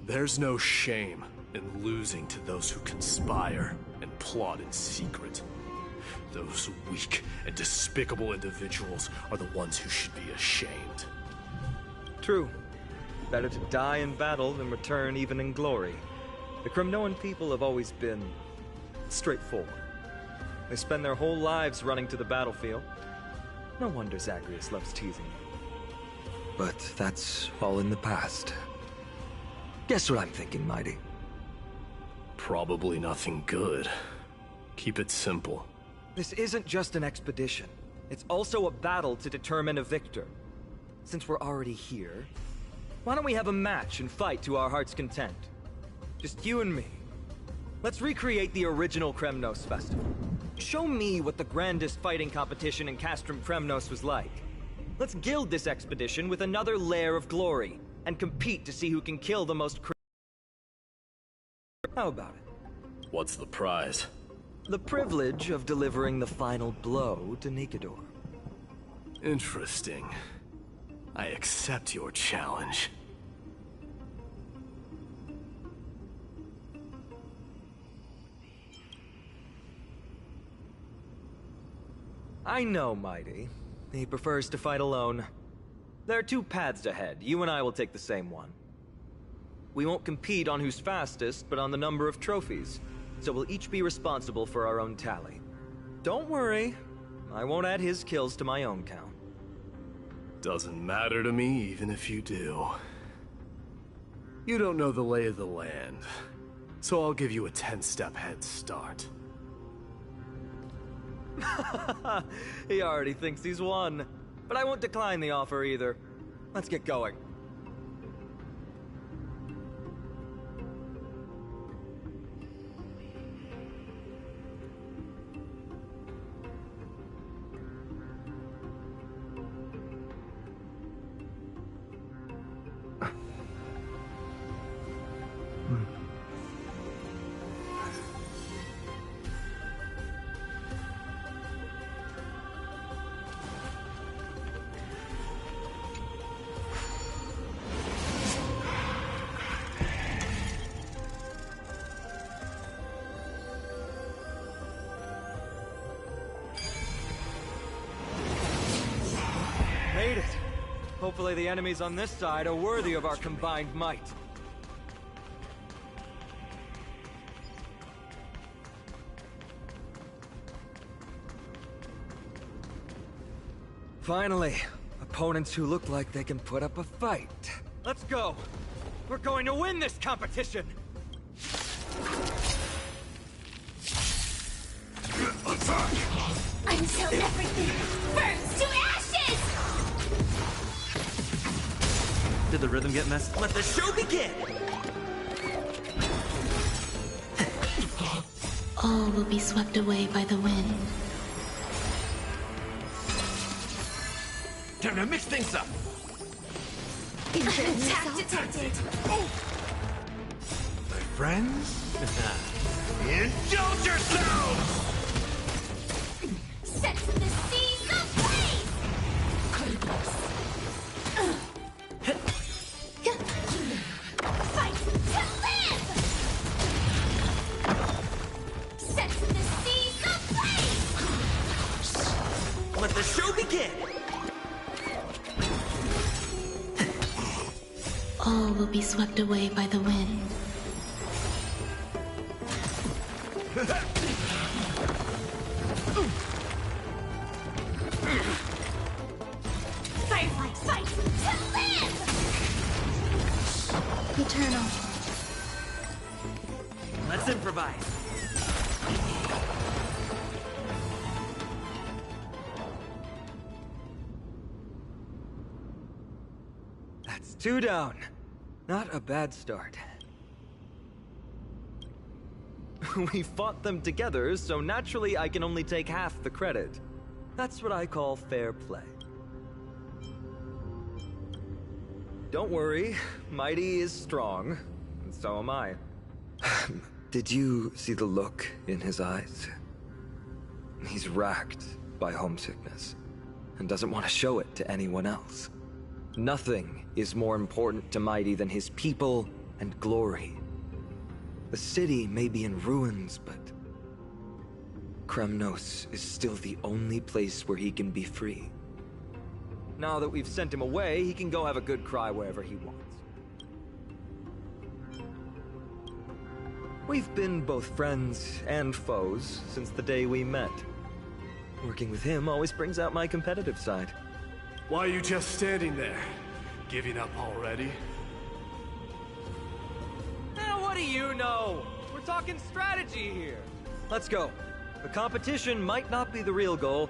There's no shame in losing to those who conspire and plot in secret. Those weak and despicable individuals are the ones who should be ashamed. True. Better to die in battle than return even in glory. The Kremnoan people have always been straightforward. They spend their whole lives running to the battlefield. No wonder Zagreus loves teasing me. But that's all in the past. Guess what I'm thinking, Mighty? Probably nothing good. Keep it simple. This isn't just an expedition. It's also a battle to determine a victor. Since we're already here, why don't we have a match and fight to our heart's content? Just you and me. Let's recreate the original Kremnos festival. Show me what the grandest fighting competition in Castrum Kremnos was like. Let's gild this expedition with another layer of glory, and compete to see who can kill the most How about it? What's the prize? The privilege of delivering the final blow to Nikador. Interesting. I accept your challenge. I know, Mighty. He prefers to fight alone. There are two paths ahead. You and I will take the same one. We won't compete on who's fastest, but on the number of trophies. So we'll each be responsible for our own tally. Don't worry. I won't add his kills to my own count. Doesn't matter to me, even if you do. You don't know the lay of the land, so I'll give you a 10-step head start. He already thinks he's won. But I won't decline the offer either. Let's get going. Made it! Hopefully the enemies on this side are worthy of our combined might. Finally, opponents who look like they can put up a fight. Let's go! We're going to win this competition! Until everything burns to ashes! Did the rhythm get messed? Let the show begin! All will be swept away by the wind. Time to mix things up! Detected! My friends? Indulge yourselves! Set the seas ablaze! Fight to live! Set the seas ablaze! Let the show begin! All will be swept away by the wind. Firefly, fight to live! Eternal. Let's improvise. That's 2 down. Not a bad start. We fought them together, so naturally I can only take half the credit. That's what I call fair play. Don't worry, Mighty is strong, and so am I. Did you see the look in his eyes? He's racked by homesickness, and doesn't want to show it to anyone else. Nothing is more important to Mighty than his people and glory. The city may be in ruins, but Kremnos is still the only place where he can be free. Now that we've sent him away, he can go have a good cry wherever he wants. We've been both friends and foes since the day we met. Working with him always brings out my competitive side. Why are you just standing there? Giving up already? What do you know? We're talking strategy here. Let's go. The competition might not be the real goal.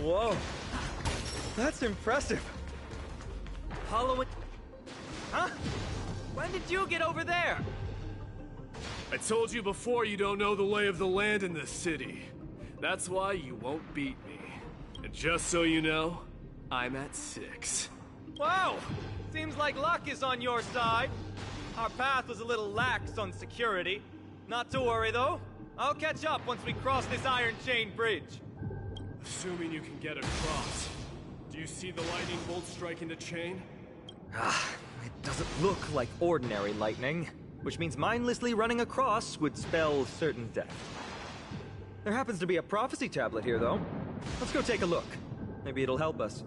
Whoa, that's impressive. Following... Huh? When did you get over there? I told you before you don't know the lay of the land in this city. That's why you won't beat me. And just so you know, I'm at 6. Wow! Seems like luck is on your side. Our path was a little lax on security. Not to worry, though. I'll catch up once we cross this iron chain bridge. Assuming you can get across. Do you see the lightning bolt striking the chain? It doesn't look like ordinary lightning, which means mindlessly running across would spell certain death. There happens to be a prophecy tablet here, though. Let's go take a look. Maybe it'll help us.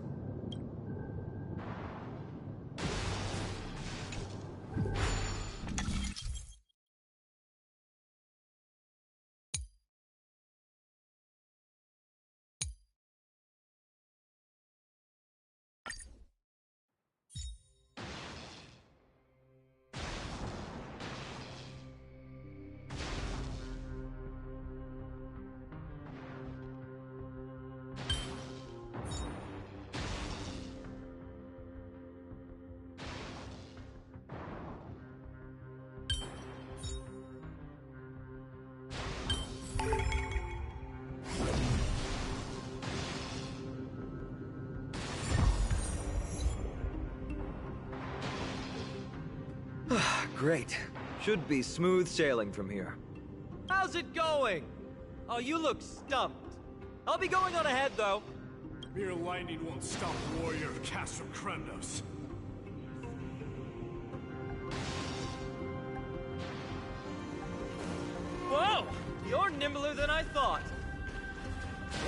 Great. Should be smooth sailing from here. How's it going? Oh, you look stumped. I'll be going on ahead, though. Mere lightning won't stop a warrior of Castrum Kremnos. Whoa! You're nimbler than I thought.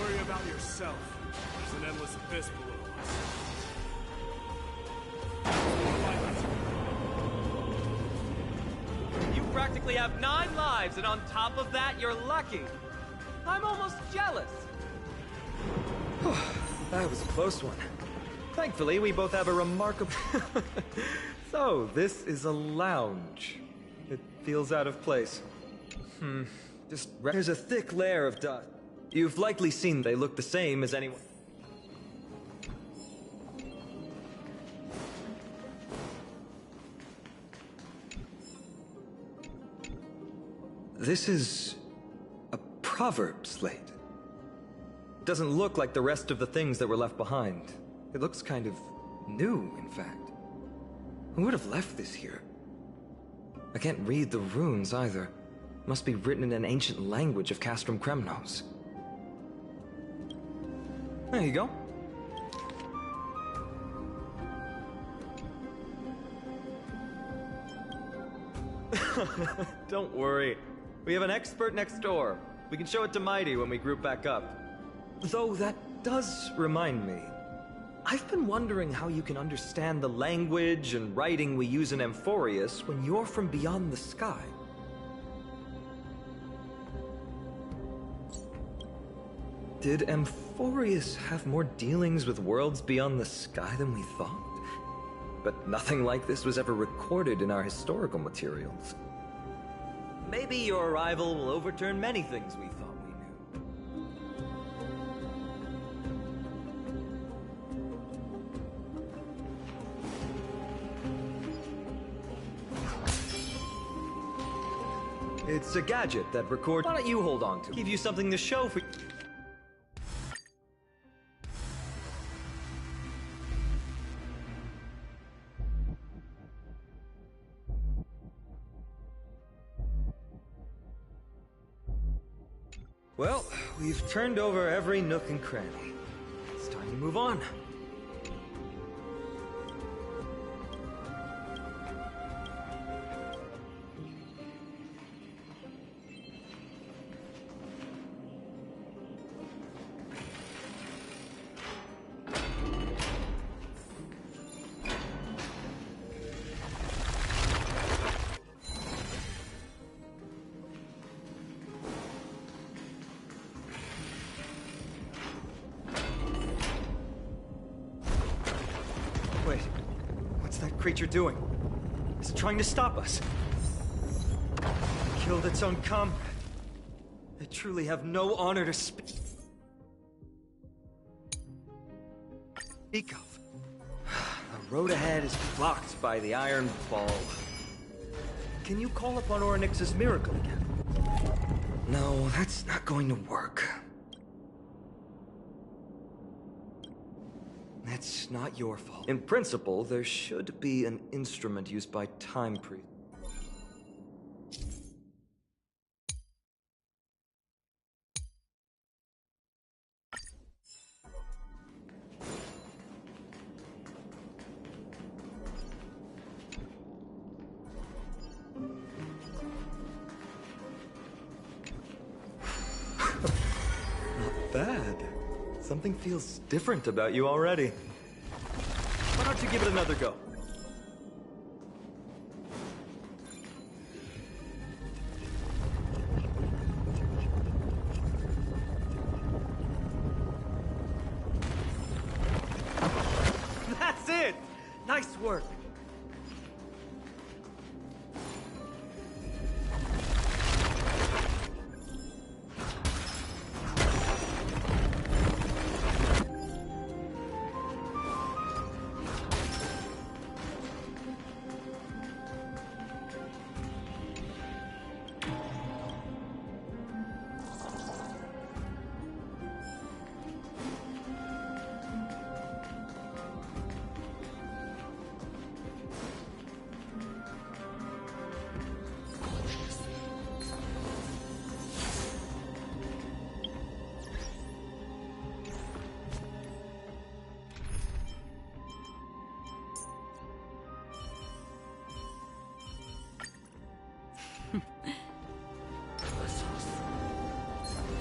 Worry about yourself. There's an endless abyss below us. You practically have 9 lives, and on top of that, you're lucky. I'm almost jealous. That was a close one. Thankfully, we both have a remarkable... So, this is a lounge. It feels out of place. There's a thick layer of dust. You've likely seen they look the same as anyone... This is a proverb slate. It doesn't look like the rest of the things that were left behind. It looks kind of new, in fact. Who would have left this here? I can't read the runes either. Must be written in an ancient language of Castrum Kremnos. There you go. Don't worry. We have an expert next door. We can show it to Mighty when we group back up. Though that does remind me. I've been wondering how you can understand the language and writing we use in Amphorius when you're from beyond the sky. Did Amphorius have more dealings with worlds beyond the sky than we thought? But nothing like this was ever recorded in our historical materials. Maybe your arrival will overturn many things we thought we knew. It's a gadget that records... Why don't you hold on to it? Give you something to show for... Well, we've turned over every nook and cranny. It's time to move on. Wait, what's that creature doing? Is it trying to stop us? It killed its own comrade. They truly have no honor to speak of. The road ahead is blocked by the Iron Ball. Can you call upon Orynyx's miracle again? No, that's not going to work. That's not your fault. In principle, there should be an instrument used by Time Priest. Not bad. Something feels different about you already. Why don't you give it another go? That's it! Nice work!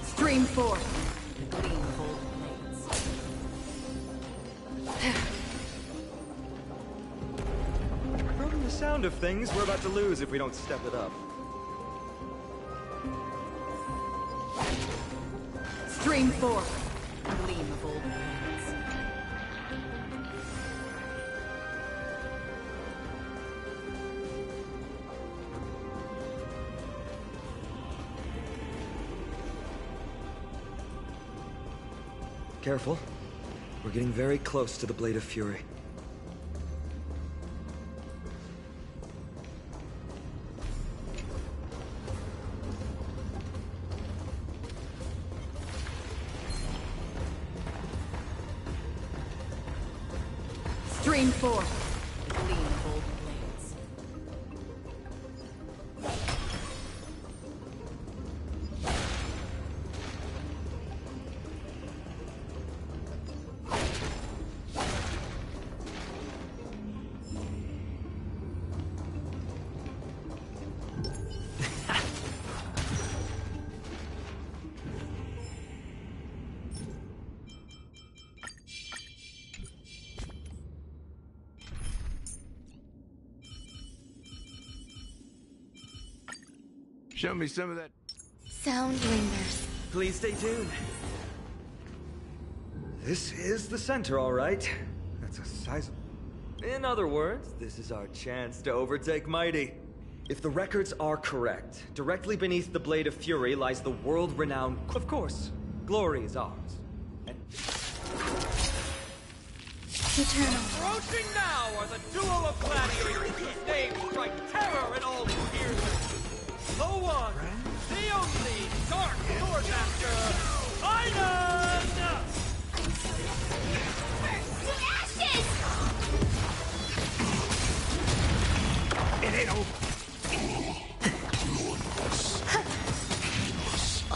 Stream 4. From the sound of things, we're about to lose if we don't step it up. Stream 4. Careful. We're getting very close to the Blade of Fury. Stream 4. Show me some of that. Sound lingers. Please stay tuned. This is the center, all right. That's a sizable... In other words, this is our chance to overtake Mighty. If the records are correct, directly beneath the Blade of Fury lies the world-renowned... Of course, glory is ours. And... Eternal. Approaching now are the duo of gladiators whose names strike terror in all who hear them. The one, the only Dark Swordmaster, Iron! Ashes! It ain't over.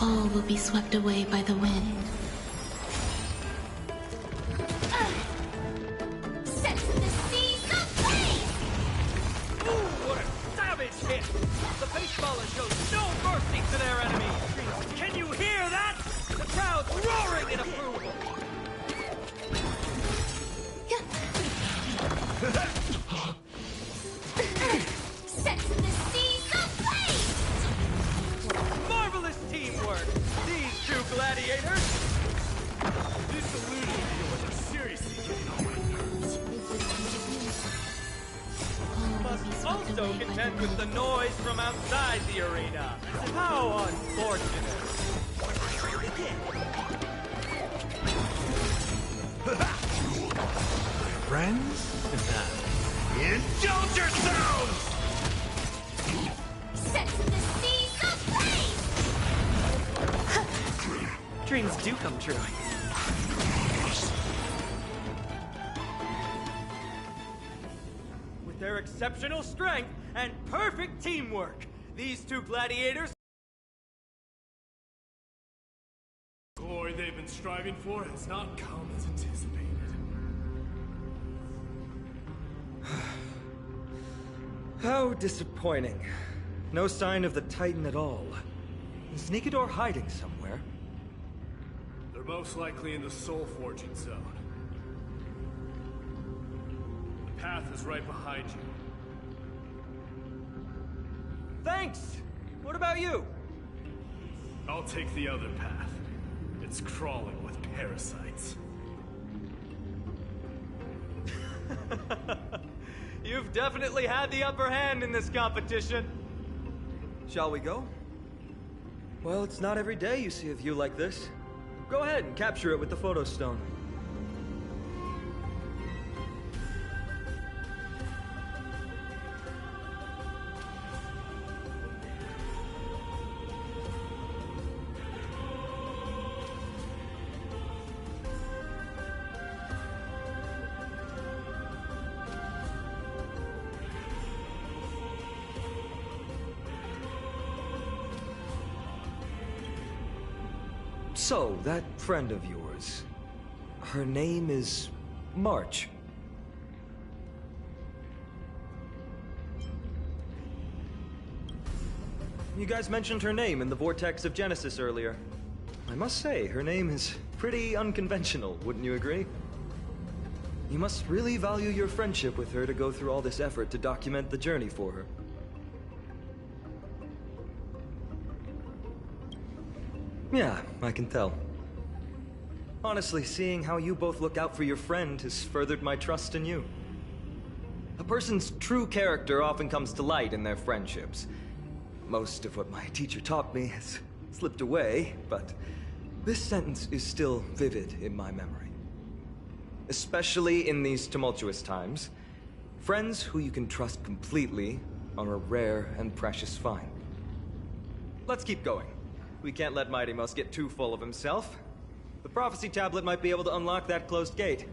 all will be swept away by the wind. Set the seas ablaze! Ooh, what a savage hit! The baseballer shows no mercy to their enemies! Can you hear that? The crowd's roaring in approval! Set the seas ablaze! Marvelous teamwork! These two gladiators! These illusion viewers are seriously getting on my nerves. Must also contend with the noise from outside the arena. How unfortunate! Friends? Indulge yourselves! Set the seas ablaze! Dreams do come true. With their exceptional strength and perfect teamwork, these two gladiators... Glory they've been striving for has not come as anticipated. How disappointing. No sign of the Titan at all. Is Nikador hiding somewhere? They're most likely in the soul forging zone. The path is right behind you. Thanks! What about you? I'll take the other path. It's crawling with parasites. You've definitely had the upper hand in this competition. Shall we go? Well, it's not every day you see a view like this. Go ahead and capture it with the photo stone. So, that friend of yours, her name is March. You guys mentioned her name in the Vortex of Genesis earlier. I must say, her name is pretty unconventional, wouldn't you agree? You must really value your friendship with her to go through all this effort to document the journey for her. Yeah, I can tell. Honestly, seeing how you both look out for your friend has furthered my trust in you. A person's true character often comes to light in their friendships. Most of what my teacher taught me has slipped away, but this sentence is still vivid in my memory. Especially in these tumultuous times, friends who you can trust completely are a rare and precious find. Let's keep going. We can't let Mighty Mouse get too full of himself. The prophecy tablet might be able to unlock that closed gate.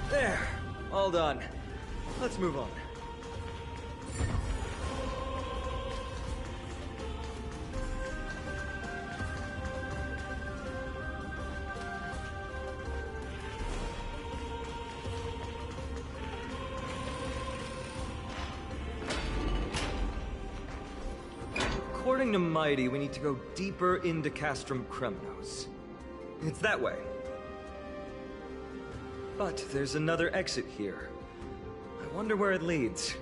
There, all done. Let's move on. According to Mighty, we need to go deeper into Castrum Kremnos. It's that way. But there's another exit here. I wonder where it leads.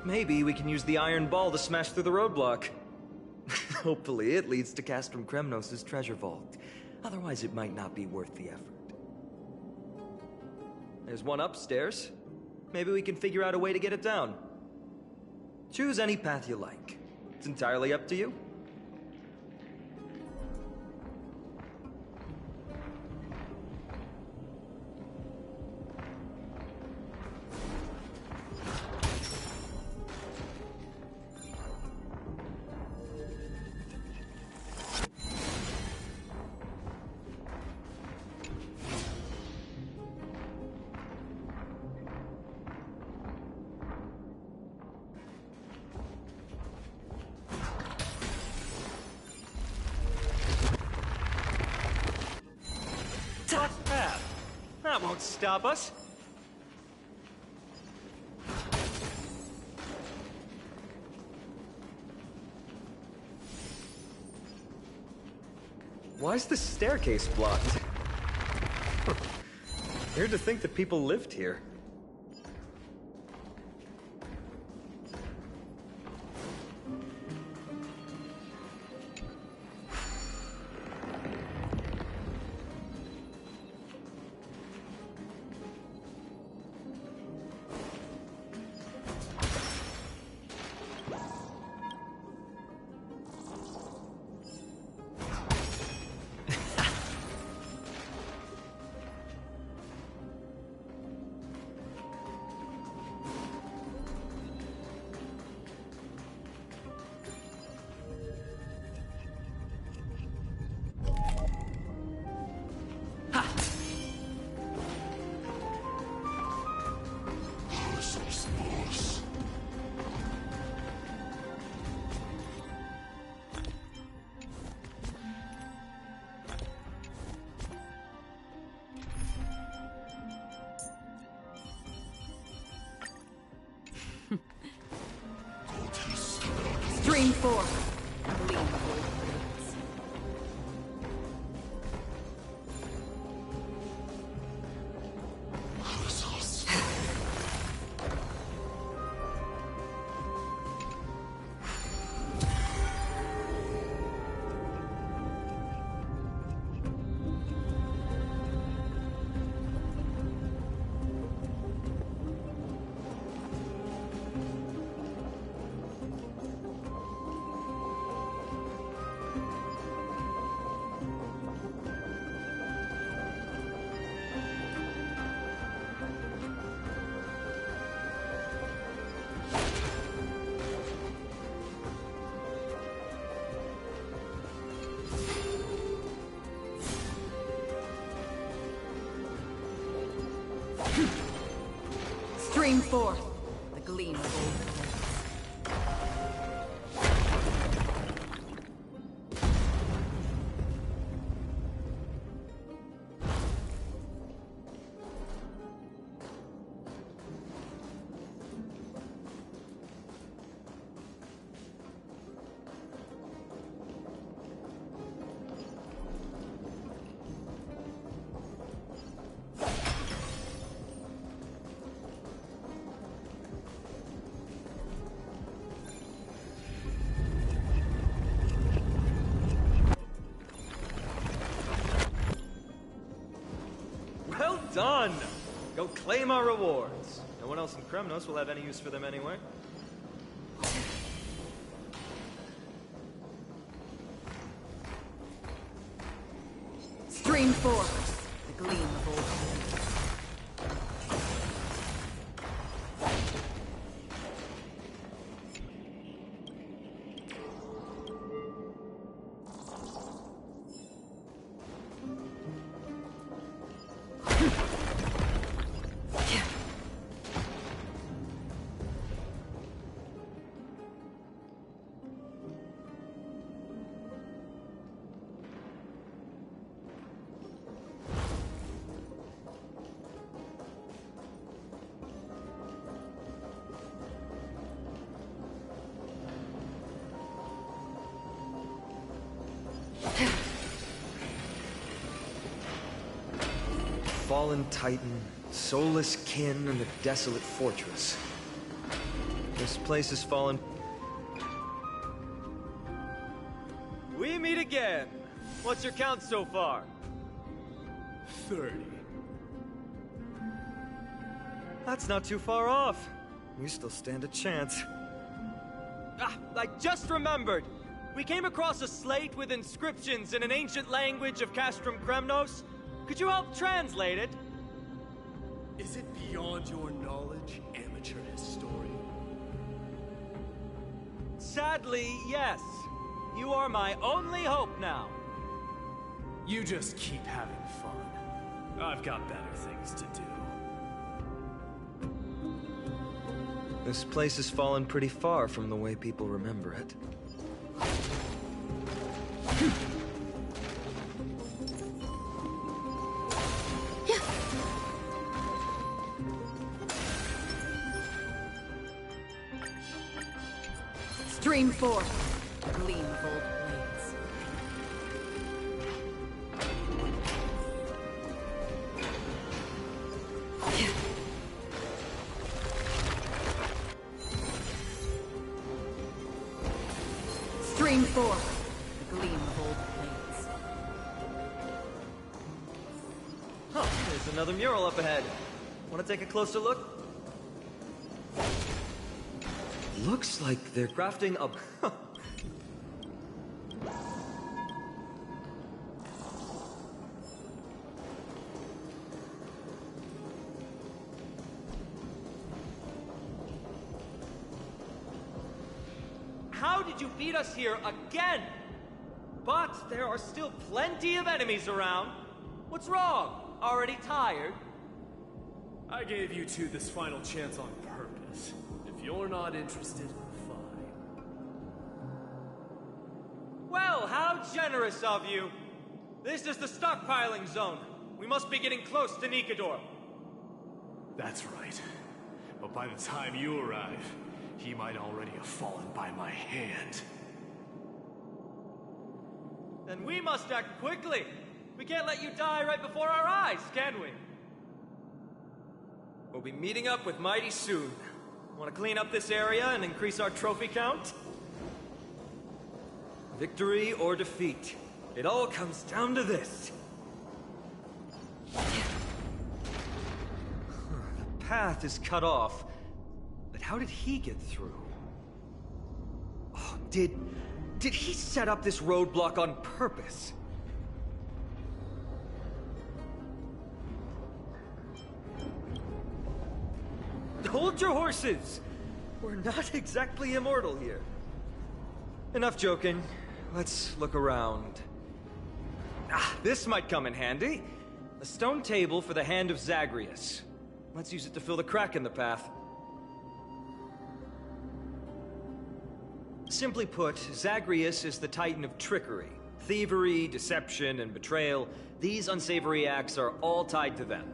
Maybe we can use the iron ball to smash through the roadblock. Hopefully it leads to Castrum Kremnos' treasure vault. Otherwise it might not be worth the effort. There's one upstairs. Maybe we can figure out a way to get it down. Choose any path you like. It's entirely up to you. Tough path. That won't stop us. Why's the staircase blocked? Weird to think that people lived here. Stream 4. Stream 4. The gleam of old Well done! Go claim our rewards. No one else in Kremnos will have any use for them anyway. Stream 4. The gleam of old Fallen Titan, soulless kin, and the desolate fortress. This place has fallen. We meet again. What's your count so far? 30. That's not too far off. We still stand a chance. Ah, I just remembered. We came across a slate with inscriptions in an ancient language of Castrum Kremnos. Could you help translate it? Is it beyond your knowledge, amateur historian? Sadly, yes. You are my only hope now. You just keep having fun. I've got better things to do. This place has fallen pretty far from the way people remember it. Stream forth, gleam of old blades. Stream forth, the gleam of old blades. Huh, there's another mural up ahead. Want to take a closer look? Looks like they're crafting a... How did you beat us here again? But there are still plenty of enemies around. What's wrong? Already tired? I gave you two this final chance on purpose. If you're not interested, fine. Well, how generous of you. This is the stockpiling zone. We must be getting close to Nikador. That's right. But by the time you arrive, he might already have fallen by my hand. Then we must act quickly. We can't let you die right before our eyes, can we? We'll be meeting up with Mighty soon. Want to clean up this area and increase our trophy count? Victory or defeat. It all comes down to this. The path is cut off. But how did he get through? Oh, did he set up this roadblock on purpose? Hold your horses! We're not exactly immortal here. Enough joking. Let's look around. Ah, this might come in handy. A stone table for the Hand of Zagreus. Let's use it to fill the crack in the path. Simply put, Zagreus is the Titan of trickery. Thievery, deception, and betrayal. These unsavory acts are all tied to them.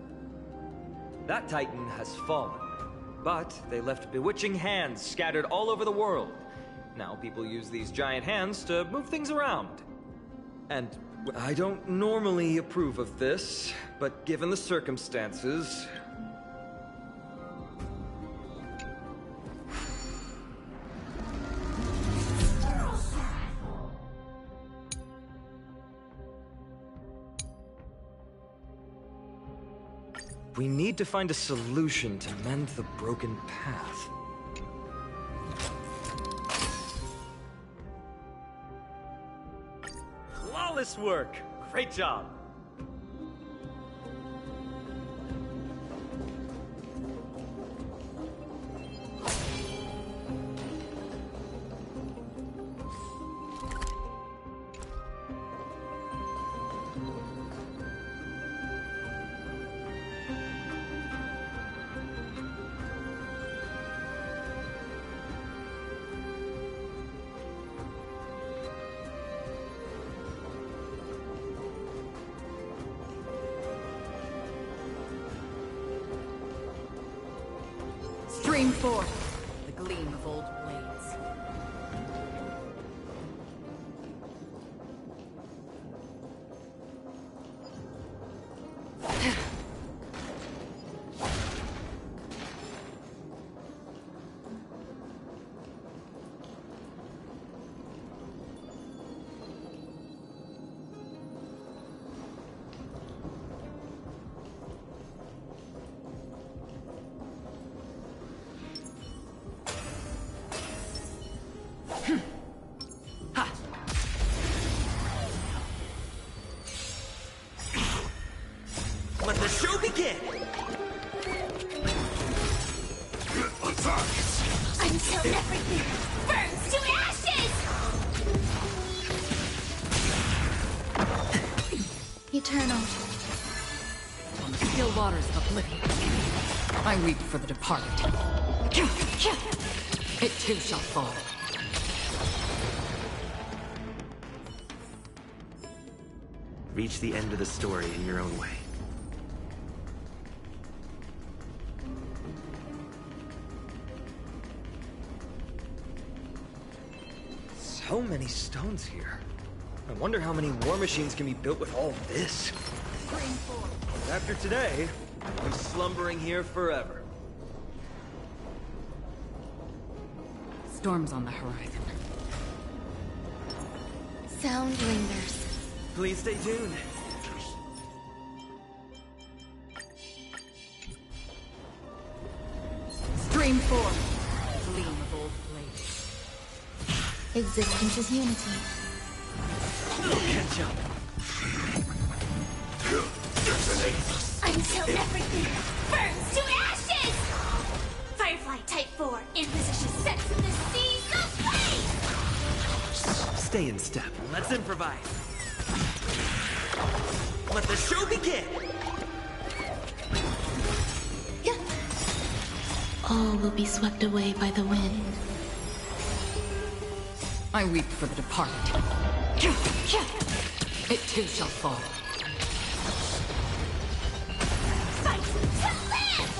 That Titan has fallen. But they left bewitching hands scattered all over the world. Now people use these giant hands to move things around. And I don't normally approve of this, but given the circumstances... We need to find a solution to mend the broken path. Flawless work! Great job! Stream forth, the gleam of old blades. everything burns to ashes! Eternal. On the still waters of oblivion, I weep for the departed. It too shall fall. Reach the end of the story in your own way. So many stones here. I wonder how many war machines can be built with all this. After today, I'm slumbering here forever. Storms on the horizon. Sound lingers. Please stay tuned. Stream forth, gleam of old flames. Existence is unity. Catch up. Until everything burns to ashes! Firefly Type 4 in position sets in the seas of flame! Stay in step. Let's improvise. Let the show begin! All will be swept away by the wind. I weep for the departed. It too shall fall. Fight to live!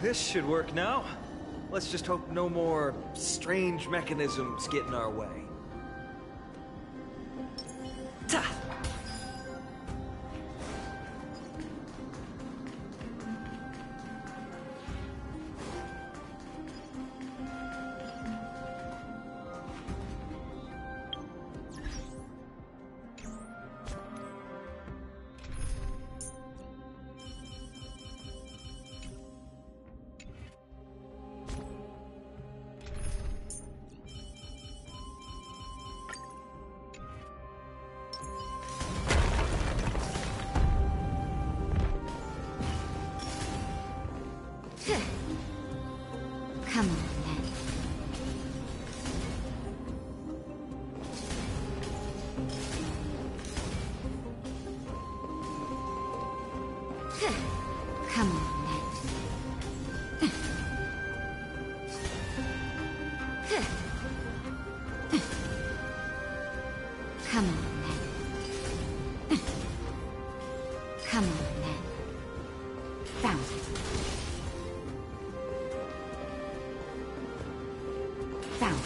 This should work now. Let's just hope no more strange mechanisms get in our way. Ta! Come on, then. Come on, then. Come on, then. Come on, then. Found it. Found it.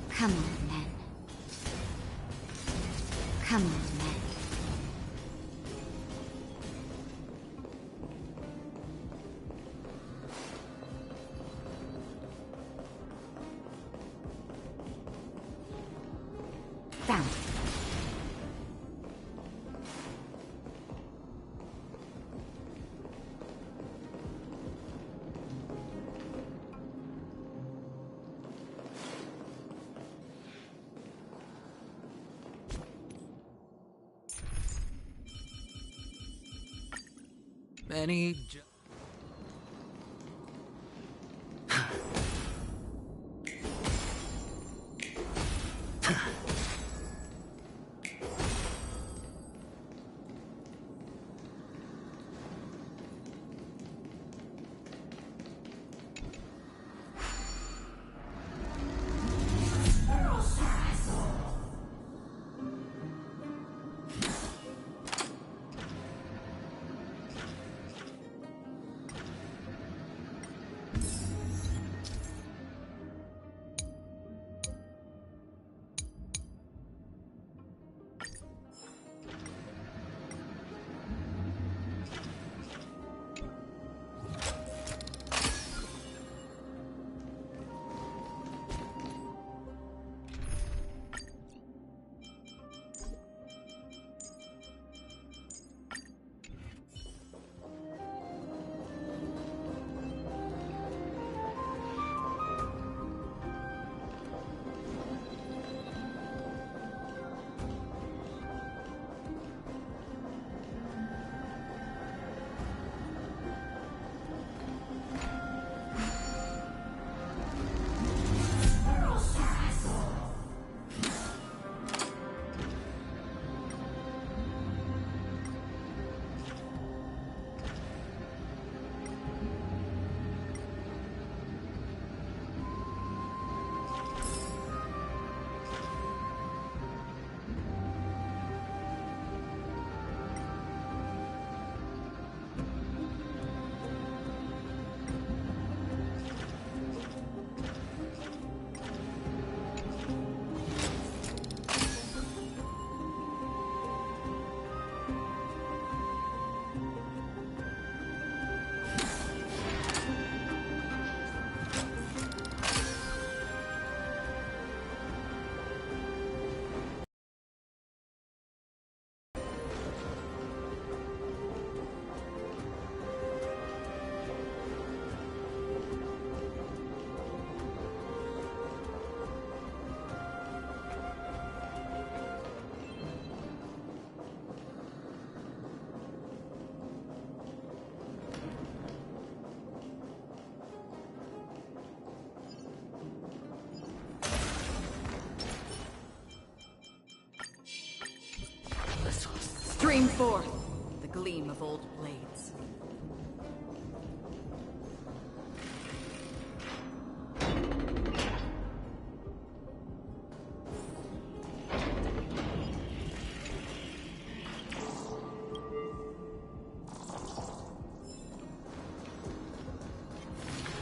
Come on, then. Come on, then. Found it. Many forth the gleam of old blades.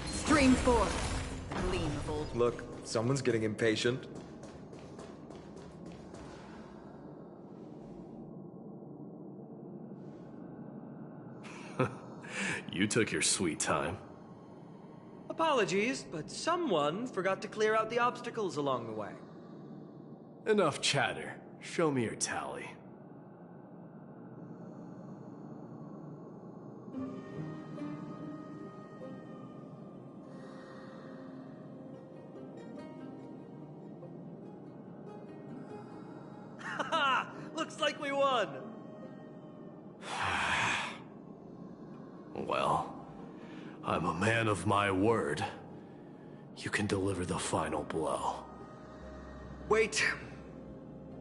Stream forth the gleam of old. Look, someone's getting impatient. You took your sweet time. Apologies, but someone forgot to clear out the obstacles along the way. Enough chatter. Show me your tally. Haha! Looks like we won! Well, I'm a man of my word. You can deliver the final blow. Wait.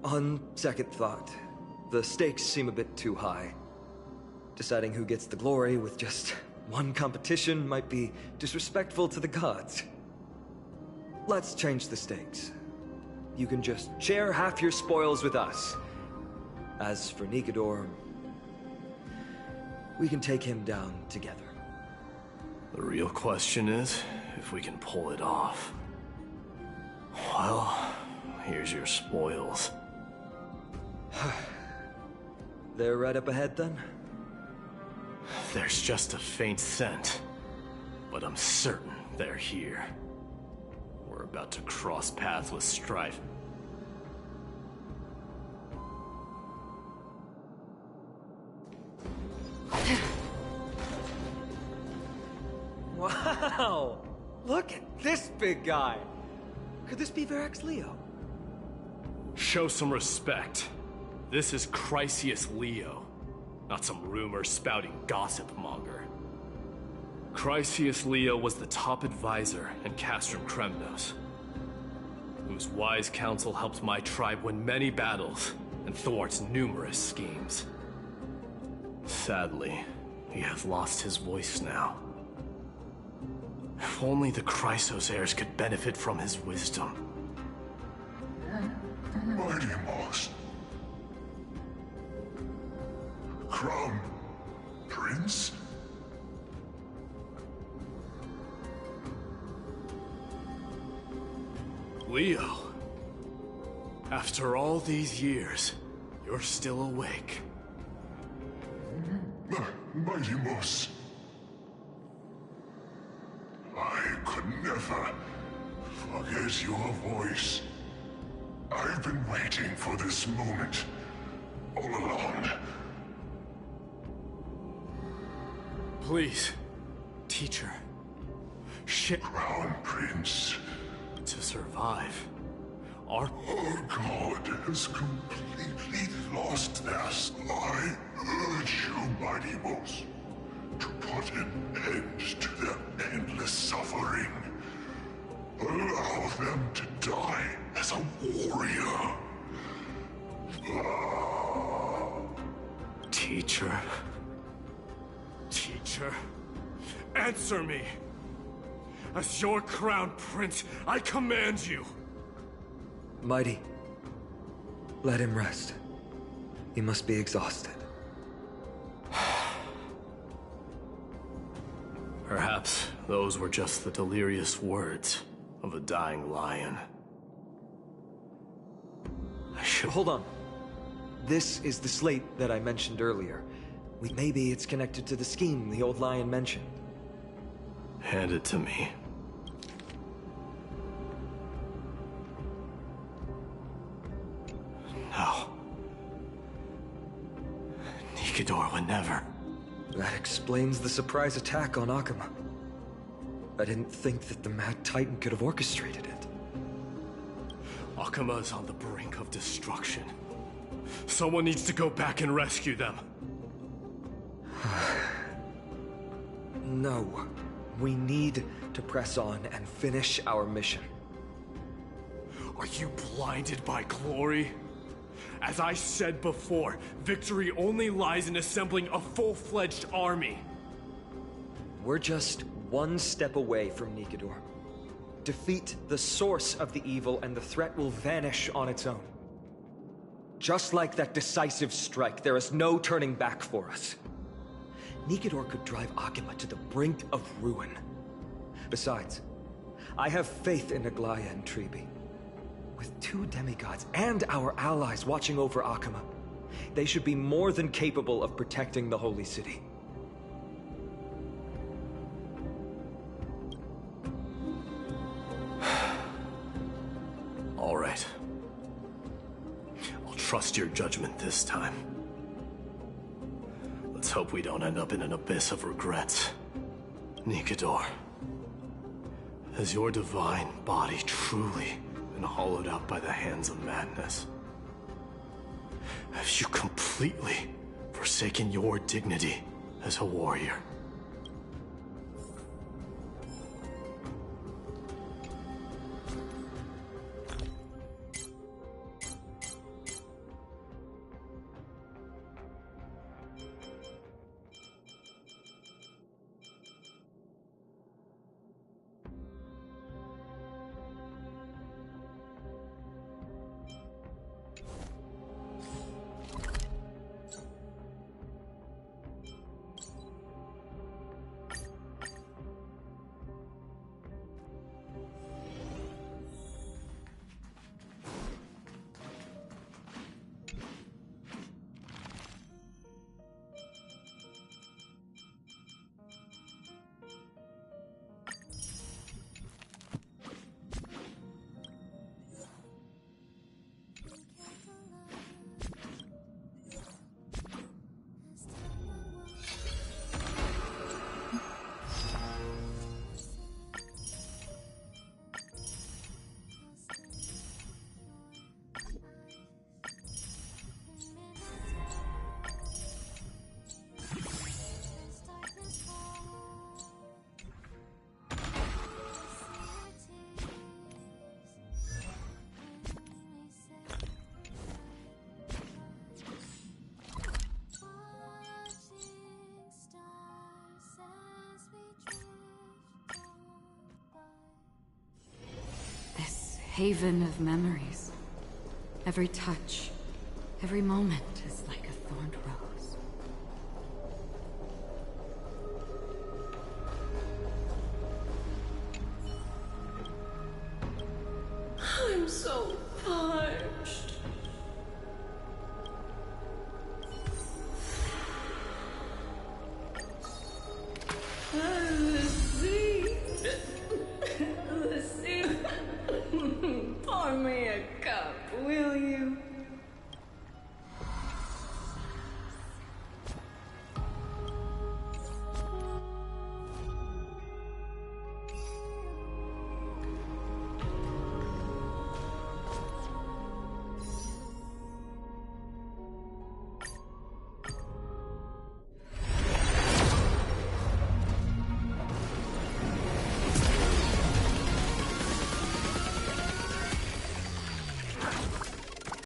On second thought, the stakes seem a bit too high. Deciding who gets the glory with just one competition might be disrespectful to the gods. Let's change the stakes. You can just share half your spoils with us. As for Nikador, we can take him down together. The real question is if we can pull it off. Well, here's your spoils. They're right up ahead then? There's just a faint scent, but I'm certain they're here. We're about to cross paths with strife. Wow! Look at this big guy! Could this be Varric's Leo? Show some respect. This is Chrysius Leo, not some rumor-spouting gossip monger. Chrysius Leo was the top advisor in Castrum Kremnos, whose wise counsel helped my tribe win many battles and thwart numerous schemes. Sadly, he has lost his voice now. If only the Chrysos heirs could benefit from his wisdom. Mighty Moss. Crown Prince? Leo, after all these years, you're still awake. Mighty Moss. I could never forget your voice. I've been waiting for this moment all along. Please, teacher. Crown Prince. To survive, our God has completely lost this. I urge you, Mighty Moss, to put an end to their endless suffering. Allow them to die as a warrior. Teacher. Teacher. Answer me! As your crown prince, I command you! Mighty, let him rest. He must be exhausted. Perhaps those were just the delirious words of a dying lion. I should... Hold on. This is the slate that I mentioned earlier. Maybe it's connected to the scheme the old lion mentioned. Hand it to me. No. Nikador would never. That explains the surprise attack on Akuma. I didn't think that the Mad Titan could have orchestrated it. Akuma is on the brink of destruction. Someone needs to go back and rescue them. No. We need to press on and finish our mission. Are you blinded by glory? As I said before, victory only lies in assembling a full-fledged army. We're just one step away from Nikador. Defeat the source of the evil and the threat will vanish on its own. Just like that decisive strike, there is no turning back for us. Nikador could drive Akima to the brink of ruin. Besides, I have faith in Aglaya and Tribi. With 2 demigods and our allies watching over Akima, they should be more than capable of protecting the Holy City. All right. I'll trust your judgment this time. Let's hope we don't end up in an abyss of regrets. Nikador, has your divine body truly been hollowed out by the hands of madness? Have you completely forsaken your dignity as a warrior? Haven of memories. Every touch, every moment is like a thorned rose. I'm so